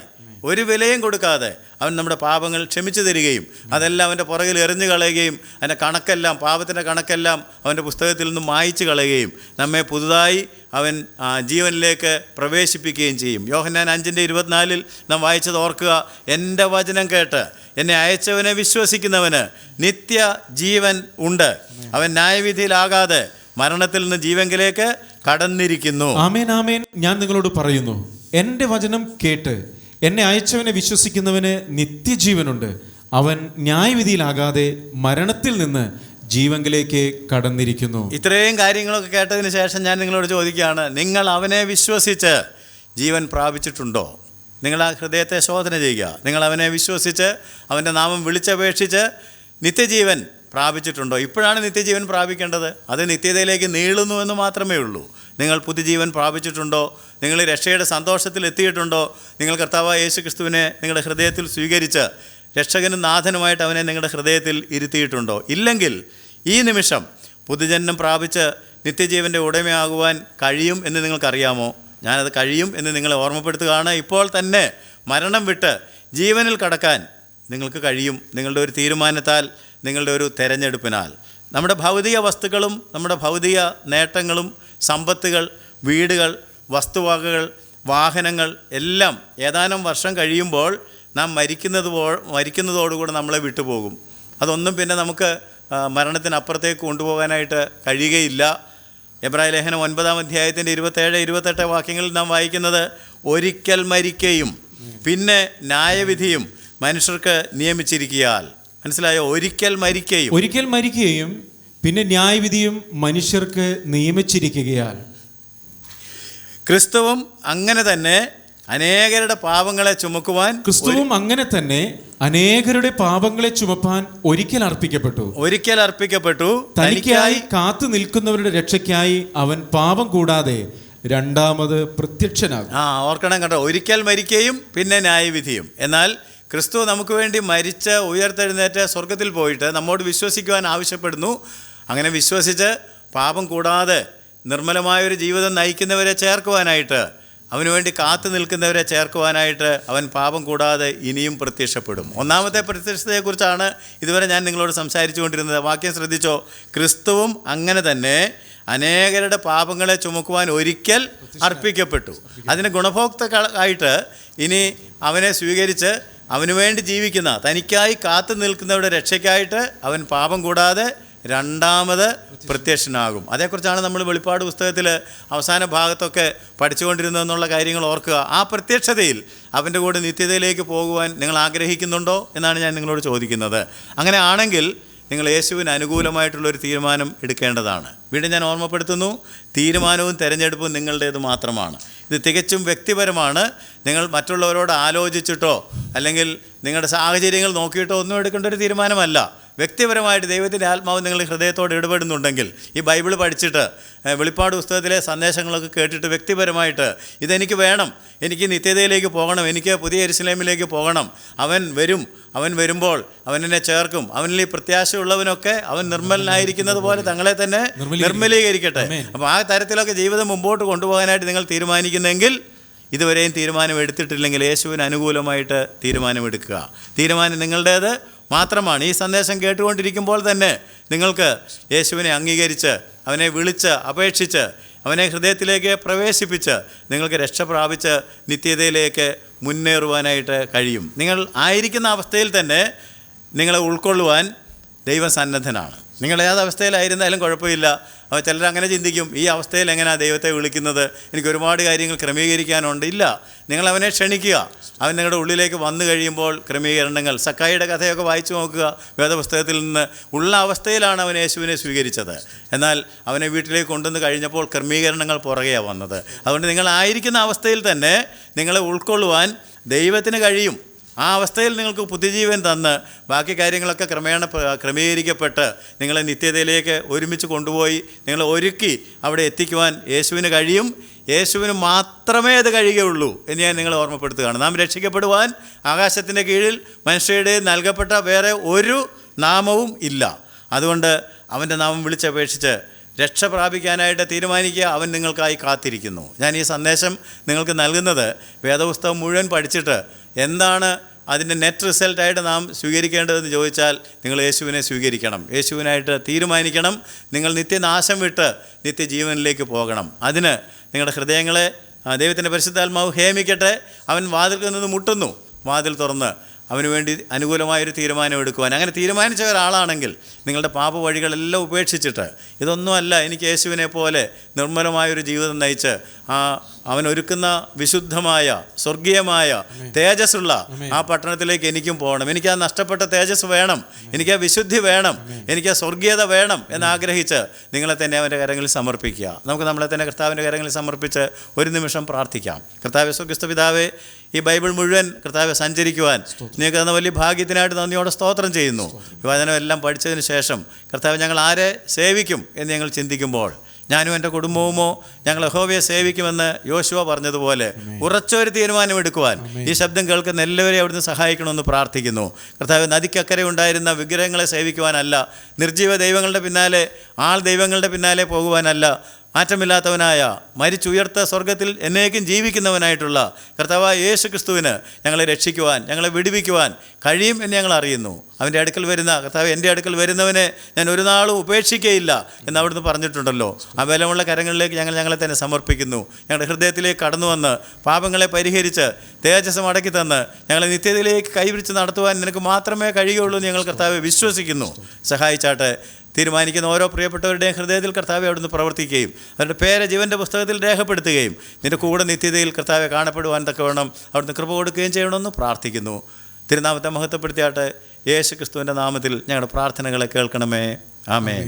A: ഒരു വിലയും കൊടുക്കാതെ അവൻ നമ്മുടെ പാപങ്ങൾ ക്ഷമിച്ചു തരികയും അതെല്ലാം അവൻ്റെ പുറകിൽ എറിഞ്ഞു കളയുകയും അതിൻ്റെ കണക്കെല്ലാം, പാപത്തിൻ്റെ കണക്കെല്ലാം അവൻ്റെ പുസ്തകത്തിൽ നിന്നും മായ്ച്ചു കളയുകയും നമ്മെ പുതുതായി അവൻ ജീവനിലേക്ക് പ്രവേശിപ്പിക്കുകയും ചെയ്യും. യോഹന്നാൻ 5:24 നാം വായിച്ചത് ഓർക്കുക. എൻ്റെ വചനം കേട്ട് എന്നെ അയച്ചവനെ വിശ്വസിക്കുന്നവന് നിത്യ ജീവൻ ഉണ്ട്, അവൻ ന്യായവിധിയിലാകാതെ മരണത്തിൽ നിന്ന് ജീവങ്കിലേക്ക് കടന്നിരിക്കുന്നു.
B: ആമേൻ, ആമേൻ. ഞാൻ നിങ്ങളോട് പറയുന്നു, എൻ്റെ വചനം കേട്ട് എന്നെ അയച്ചവനെ വിശ്വസിക്കുന്നവന് നിത്യജീവനുണ്ട്, അവൻ ന്യായവിധിയിലാകാതെ മരണത്തിൽ നിന്ന് ജീവങ്കിലേക്ക് കടന്നിരിക്കുന്നു.
A: ഇത്രയും കാര്യങ്ങളൊക്കെ കേട്ടതിന് ശേഷം ഞാൻ നിങ്ങളോട് ചോദിക്കുകയാണ്, നിങ്ങൾ അവനെ വിശ്വസിച്ച് ജീവൻ പ്രാപിച്ചിട്ടുണ്ടോ? നിങ്ങൾ ആ ഹൃദയത്തെ ശോധന ചെയ്യുക. നിങ്ങൾ അവനെ വിശ്വസിച്ച് അവൻ്റെ നാമം വിളിച്ചപേക്ഷിച്ച് നിത്യജീവൻ പ്രാപിച്ചിട്ടുണ്ടോ? ഇപ്പോഴാണ് നിത്യജീവൻ പ്രാപിക്കേണ്ടത്. അത് നിത്യതയിലേക്ക് നീളുന്നുവെന്ന് മാത്രമേ ഉള്ളൂ. നിങ്ങൾ പുതുജീവൻ പ്രാപിച്ചിട്ടുണ്ടോ? നിങ്ങൾ രക്ഷയുടെ സന്തോഷത്തിൽ എത്തിയിട്ടുണ്ടോ? നിങ്ങൾ കർത്താവായ യേശു ക്രിസ്തുവിനെ നിങ്ങളുടെ ഹൃദയത്തിൽ സ്വീകരിച്ച് രക്ഷകനും നാഥനുമായിട്ട് അവനെ നിങ്ങളുടെ ഹൃദയത്തിൽ ഇരുത്തിയിട്ടുണ്ടോ? ഇല്ലെങ്കിൽ ഈ നിമിഷം പുതുജന്മം പ്രാപിച്ച് നിത്യജീവൻ്റെ ഉടമയാകുവാൻ കഴിയും എന്ന് നിങ്ങൾക്കറിയാമോ? ഞാനത് കഴിയും എന്ന് നിങ്ങളെ ഓർമ്മപ്പെടുത്തുകയാണ്. ഇപ്പോൾ തന്നെ മരണം വിട്ട് ജീവനിൽ കടക്കാൻ നിങ്ങൾക്ക് കഴിയും, നിങ്ങളുടെ ഒരു തീരുമാനത്താൽ, നിങ്ങളുടെ ഒരു തെരഞ്ഞെടുപ്പിനാൽ. നമ്മുടെ ഭൗതിക വസ്തുക്കളും നമ്മുടെ ഭൗതിക നേട്ടങ്ങളും, സമ്പത്തുകൾ, വീടുകൾ, വസ്തുവകകൾ, വാഹനങ്ങൾ എല്ലാം ഏതാനും വർഷം കഴിയുമ്പോൾ നാം മരിക്കുന്നതോടുകൂടെ നമ്മളെ വിട്ടുപോകും. അതൊന്നും പിന്നെ നമുക്ക് മരണത്തിനപ്പുറത്തേക്ക് കൊണ്ടുപോകാനായിട്ട് കഴിയുകയില്ല. എബ്രായ ലേഖനം 9-ാം 27-28 വാക്യങ്ങളിൽ നാം വായിക്കുന്നത്, ഒരിക്കൽ മരിക്കുകയും പിന്നെ ന്യായവിധിയും മനുഷ്യർക്ക് നിയമിച്ചിരിക്കയാൽ. മനസ്സിലായോ? ഒരിക്കൽ മരിക്കുകയും പിന്നെ ന്യായവിധിയും മനുഷ്യർക്ക് നിയമിച്ചിരിക്കുകയാൽ. ക്രിസ്തുവും അങ്ങനെ തന്നെ അനേകരുടെ പാപങ്ങളെ ചുമപ്പാൻ ഒരിക്കൽ അർപ്പിക്കപ്പെട്ടു.
B: തനിക്കായി കാത്തു നിൽക്കുന്നവരുടെ രക്ഷയ്ക്കായി അവൻ പാപം കൂടാതെ രണ്ടാമത് പ്രത്യക്ഷനാകും.
A: ഓർക്കണം കേട്ടോ, ഒരിക്കൽ മരിക്കുകയും പിന്നെ ന്യായവിധിയും. എന്നാൽ ക്രിസ്തു നമുക്ക് വേണ്ടി മരിച്ച് ഉയർത്തെഴുന്നേറ്റ് സ്വർഗത്തിൽ പോയിട്ട് നമ്മോട് വിശ്വസിക്കുവാൻ ആവശ്യപ്പെടുന്നു. അങ്ങനെ വിശ്വസിച്ച് പാപം കൂടാതെ നിർമ്മലമായൊരു ജീവിതം നയിക്കുന്നവരെ ചേർക്കുവാനായിട്ട്, അവനുവേണ്ടി കാത്തു നിൽക്കുന്നവരെ ചേർക്കുവാനായിട്ട് അവൻ പാപം കൂടാതെ ഇനിയും പ്രത്യക്ഷപ്പെടും. ഒന്നാമത്തെ പ്രത്യക്ഷതയെക്കുറിച്ചാണ് ഇതുവരെ ഞാൻ നിങ്ങളോട് സംസാരിച്ചു കൊണ്ടിരുന്നത്. വാക്യം ശ്രദ്ധിച്ചോ? ക്രിസ്തുവും അങ്ങനെ തന്നെ അനേകരുടെ പാപങ്ങളെ ചുമക്കുവാൻ ഒരിക്കൽ അർപ്പിക്കപ്പെട്ടു. അതിന് ഗുണഭോക്താക്കളായിട്ട് ഇനി അവനെ സ്വീകരിച്ച് അവനു വേണ്ടി ജീവിക്കുന്ന, തനിക്കായി കാത്തു നിൽക്കുന്നവരുടെ രക്ഷയ്ക്കായിട്ട് അവൻ പാപം കൂടാതെ രണ്ടാമത് പ്രത്യക്ഷനാകും. അതേക്കുറിച്ചാണ് നമ്മൾ വെളിപ്പാട് പുസ്തകത്തിൽ അവസാന ഭാഗത്തൊക്കെ പഠിച്ചുകൊണ്ടിരുന്നതെന്നുള്ള കാര്യങ്ങൾ ഓർക്കുക. ആ പ്രത്യക്ഷതയിൽ അവൻ്റെ കൂടെ നിത്യതയിലേക്ക് പോകുവാൻ നിങ്ങൾ ആഗ്രഹിക്കുന്നുണ്ടോ എന്നാണ് ഞാൻ നിങ്ങളോട് ചോദിക്കുന്നത്. അങ്ങനെ ആണെങ്കിൽ നിങ്ങൾ യേശുവിന് അനുകൂലമായിട്ടുള്ളൊരു തീരുമാനം എടുക്കേണ്ടതാണ്. വീണ്ടും ഞാൻ ഓർമ്മപ്പെടുത്തുന്നു, തീരുമാനവും തിരഞ്ഞെടുപ്പും നിങ്ങളുടേത് മാത്രമാണ്. ഇത് തികച്ചും വ്യക്തിപരമാണ്. നിങ്ങൾ മറ്റുള്ളവരോട് ആലോചിച്ചിട്ടോ അല്ലെങ്കിൽ നിങ്ങളുടെ സാഹചര്യങ്ങൾ നോക്കിയിട്ടോ ഒന്നും എടുക്കേണ്ട ഒരു തീരുമാനമല്ല. വ്യക്തിപരമായിട്ട് ദൈവത്തിൻ്റെ ആത്മാവ് നിങ്ങൾ ഹൃദയത്തോട് ഇടപെടുന്നുണ്ടെങ്കിൽ, ഈ ബൈബിൾ പഠിച്ചിട്ട് വെളിപ്പാട് പുസ്തകത്തിലെ സന്ദേശങ്ങളൊക്കെ കേട്ടിട്ട് വ്യക്തിപരമായിട്ട് ഇതെനിക്ക് വേണം, എനിക്ക് നിത്യതയിലേക്ക് പോകണം, എനിക്ക് പുതിയ യെരുശലേമിലേക്ക് പോകണം, അവൻ വരുമ്പോൾ അവൻ എന്നെ ചേർക്കും, അവനിൽ ഈ പ്രത്യാശയുള്ളവനൊക്കെ അവൻ നിർമ്മലനായിരിക്കുന്നത് പോലെ തങ്ങളെ തന്നെ നിർമ്മലീകരിക്കട്ടെ. അപ്പോൾ ആ തരത്തിലൊക്കെ ജീവിതം മുമ്പോട്ട് കൊണ്ടുപോകാനായിട്ട് നിങ്ങൾ തീരുമാനിക്കുന്നെങ്കിൽ, ഇതുവരെയും തീരുമാനം എടുത്തിട്ടില്ലെങ്കിൽ യേശുവിന് അനുകൂലമായിട്ട് തീരുമാനമെടുക്കുക. തീരുമാനം നിങ്ങളുടേത് മാത്രമാണ്. ഈ സന്ദേശം കേട്ടുകൊണ്ടിരിക്കുമ്പോൾ തന്നെ നിങ്ങൾക്ക് യേശുവിനെ അംഗീകരിച്ച് അവനെ വിളിച്ച് അപേക്ഷിച്ച് അവനെ ഹൃദയത്തിലേക്ക് പ്രവേശിപ്പിച്ച് നിങ്ങൾക്ക് രക്ഷ പ്രാപിച്ച് നിത്യതയിലേക്ക് മുന്നേറുവാനായിട്ട് കഴിയും. നിങ്ങൾ ആയിരിക്കുന്ന അവസ്ഥയിൽ തന്നെ നിങ്ങളെ ഉൾക്കൊള്ളുവാൻ ദൈവം സന്നദ്ധനാണ്. നിങ്ങൾ ഏതവസ്ഥയിലായിരുന്നാലും കുഴപ്പമില്ല. അപ്പോൾ ചിലർ അങ്ങനെ ചിന്തിക്കും, ഈ അവസ്ഥയിൽ എങ്ങനെയാണ് ദൈവത്തെ വിളിക്കുന്നത്, എനിക്ക് ഒരുപാട് കാര്യങ്ങൾ ക്രമീകരിക്കാനുണ്ട്. ഇല്ല, നിങ്ങൾ അവനെ ക്ഷണിക്കുക. അവൻ നിങ്ങളുടെ ഉള്ളിലേക്ക് വന്നു കഴിയുമ്പോൾ ക്രമീകരണങ്ങൾ, സക്കായിയുടെ കഥയൊക്കെ വായിച്ചു നോക്കുക വേദപുസ്തകത്തിൽ നിന്ന്. ഉള്ള അവസ്ഥയിലാണ് അവൻ യേശുവിനെ സ്വീകരിച്ചത്. എന്നാൽ അവനെ വീട്ടിലേക്ക് കൊണ്ടുവന്ന് കഴിഞ്ഞപ്പോൾ ക്രമീകരണങ്ങൾ പുറകെയാണ് വന്നത്. അതുകൊണ്ട് നിങ്ങളായിരിക്കുന്ന അവസ്ഥയിൽ തന്നെ നിങ്ങളെ ഉൾക്കൊള്ളുവാൻ ദൈവത്തിന് കഴിയും. ആ അവസ്ഥയിൽ നിങ്ങൾക്ക് പുതുജീവൻ തന്ന് ബാക്കി കാര്യങ്ങളൊക്കെ ക്രമേണ ക്രമീകരിക്കപ്പെട്ട് നിങ്ങളെ നിത്യതയിലേക്ക് ഒരുമിച്ച് കൊണ്ടുപോയി നിങ്ങളെ ഒരുക്കി അവിടെ എത്തിക്കുവാൻ യേശുവിന് കഴിയും. യേശുവിന് മാത്രമേ അത് കഴിയുകയുള്ളൂ എന്ന് ഞാൻ നിങ്ങളെ ഓർമ്മപ്പെടുത്തുകയാണ്. നാം രക്ഷിക്കപ്പെടുവാൻ ആകാശത്തിൻ്റെ കീഴിൽ മനുഷ്യരുടെ നൽകപ്പെട്ട വേറെ ഒരു നാമവും ഇല്ല. അതുകൊണ്ട് അവൻ്റെ നാമം വിളിച്ചപേക്ഷിച്ച് രക്ഷ പ്രാപിക്കാനായിട്ട് തീരുമാനിക്കുക. അവൻ നിങ്ങൾക്കായി കാത്തിരിക്കുന്നു. ഞാൻ ഈ സന്ദേശം നിങ്ങൾക്ക് നൽകുന്നത് വേദപുസ്തകം മുഴുവൻ പഠിച്ചിട്ട് എന്താണ് അതിൻ്റെ നെറ്റ് റിസൾട്ടായിട്ട് നാം സ്വീകരിക്കേണ്ടതെന്ന് ചോദിച്ചാൽ നിങ്ങൾ യേശുവിനെ സ്വീകരിക്കണം, യേശുവിനായിട്ട് തീരുമാനിക്കണം. നിങ്ങൾ നിത്യനാശം വിട്ട് നിത്യജീവനിലേക്ക് പോകണം. അതിന് നിങ്ങളുടെ ഹൃദയങ്ങളെ ദൈവത്തിൻ്റെ പരിശുദ്ധാത്മാവ് ഹേമിക്കട്ടെ. അവൻ വാതിൽക്കൽ നിന്ന് മുട്ടുന്നു. വാതിൽ തുറന്ന് അവന് വേണ്ടി അനുകൂലമായൊരു തീരുമാനം എടുക്കുവാൻ. അങ്ങനെ തീരുമാനിച്ച ഒരാളാണെങ്കിൽ നിങ്ങളുടെ പാപ വഴികളെല്ലാം ഉപേക്ഷിച്ചിട്ട് ഇതൊന്നുമല്ല, എനിക്ക് യേശുവിനെ പോലെ നിർമ്മലമായൊരു ജീവിതം നയിച്ച് അവൻ ഒരുക്കുന്ന വിശുദ്ധമായ സ്വർഗീയമായ തേജസ്സുള്ള ആ പട്ടണത്തിലേക്ക് എനിക്കും പോകണം, എനിക്ക് ആ നഷ്ടപ്പെട്ട തേജസ് വേണം, എനിക്ക് ആ വിശുദ്ധി വേണം, എനിക്ക് ആ സ്വർഗീയത വേണം എന്നാഗ്രഹിച്ച് നിങ്ങളെ തന്നെ അവൻ്റെ കരങ്ങളിൽ സമർപ്പിക്കുക. നമുക്ക് നമ്മളെ തന്നെ കർത്താവിൻ്റെ കരങ്ങളിൽ സമർപ്പിച്ച് ഒരു നിമിഷം പ്രാർത്ഥിക്കാം. കർത്താവേ, സ്വർഗ്ഗസ്ഥ പിതാവേ, ഈ ബൈബിൾ മുഴുവൻ കർത്താവെ സഞ്ചരിക്കുവാൻ നിങ്ങൾക്ക് തന്ന വലിയ ഭാഗ്യത്തിനായിട്ട് നന്ദിയോടെ സ്തോത്രം ചെയ്യുന്നു. വചനം എല്ലാം പഠിച്ചതിന് ശേഷം കർത്താവ് ഞങ്ങൾ ആരെ സേവിക്കും എന്ന് ഞങ്ങൾ ചിന്തിക്കുമ്പോൾ ഞാനും എൻ്റെ കുടുംബവുമോ ഞങ്ങൾ യഹോവയെ സേവിക്കുമെന്ന് യോശുവ പറഞ്ഞതുപോലെ ഉറച്ചൊരു തീരുമാനമെടുക്കുവാൻ ഈ ശബ്ദം കേൾക്കുന്ന എല്ലാവരെയും അവിടുന്ന് സഹായിക്കണമെന്ന് പ്രാർത്ഥിക്കുന്നു. കർത്താവ്, നദിക്കക്കരെ ഉണ്ടായിരുന്ന വിഗ്രഹങ്ങളെ സേവിക്കുവാനല്ല, നിർജ്ജീവ ദൈവങ്ങളുടെ പിന്നാലെ, ആൾ ദൈവങ്ങളുടെ പിന്നാലെ പോകുവാനല്ല, മാറ്റമില്ലാത്തവനായ മരിച്ചുയർത്ത സ്വർഗത്തിൽ എന്നേക്കും ജീവിക്കുന്നവനായിട്ടുള്ള കർത്താവായ യേശു ക്രിസ്തുവിന് ഞങ്ങളെ രക്ഷിക്കുവാൻ, ഞങ്ങളെ വിടുവിക്കുവാൻ കഴിയും എന്ന് ഞങ്ങൾ അറിയുന്നു. അവൻ്റെ അടുക്കൽ വരുന്ന കർത്താവ്, എൻ്റെ അടുക്കൽ വരുന്നവനെ ഞാൻ ഒരു നാളും ഉപേക്ഷിക്കുകയില്ല എന്ന് അവിടുന്ന് പറഞ്ഞിട്ടുണ്ടല്ലോ. ആ ബലമുള്ള കരങ്ങളിലേക്ക് ഞങ്ങളെ തന്നെ സമർപ്പിക്കുന്നു. ഞങ്ങളുടെ ഹൃദയത്തിലേക്ക് കടന്നു വന്ന് പാപങ്ങളെ പരിഹരിച്ച് തേജസ് മടക്കി തന്ന് ഞങ്ങളെ നിത്യതയിലേക്ക് കൈപിടിച്ച് നടത്തുവാൻ നിനക്ക് മാത്രമേ കഴിയുകയുള്ളൂ എന്ന് ഞങ്ങൾ കർത്താവെ വിശ്വസിക്കുന്നു. സഹായിച്ചാട്ടെ. തീരുമാനിക്കുന്ന ഓരോ പ്രിയപ്പെട്ടവരുടെയും ഹൃദയത്തിൽ കർത്താവെ അവിടുന്ന് പ്രവർത്തിക്കുകയും അവരുടെ പേര് ജീവൻ്റെ പുസ്തകത്തിൽ രേഖപ്പെടുത്തുകയും നിൻ്റെ കൂടെ നിത്യതയിൽ കർത്താവെ കാണപ്പെടുവാൻ തക്കവണ്ണം അവിടുന്ന് കൃപ കൊടുക്കുകയും ചെയ്യണമെന്ന് പ്രാർത്ഥിക്കുന്നു. തിരുനാമത്തെ മഹത്വപ്പെടുത്തിയാട്ടെ. യേശു ക്രിസ്തുവിൻ്റെ നാമത്തിൽ ഞങ്ങളുടെ പ്രാർത്ഥനകളെ കേൾക്കണമേ. ആമേൻ.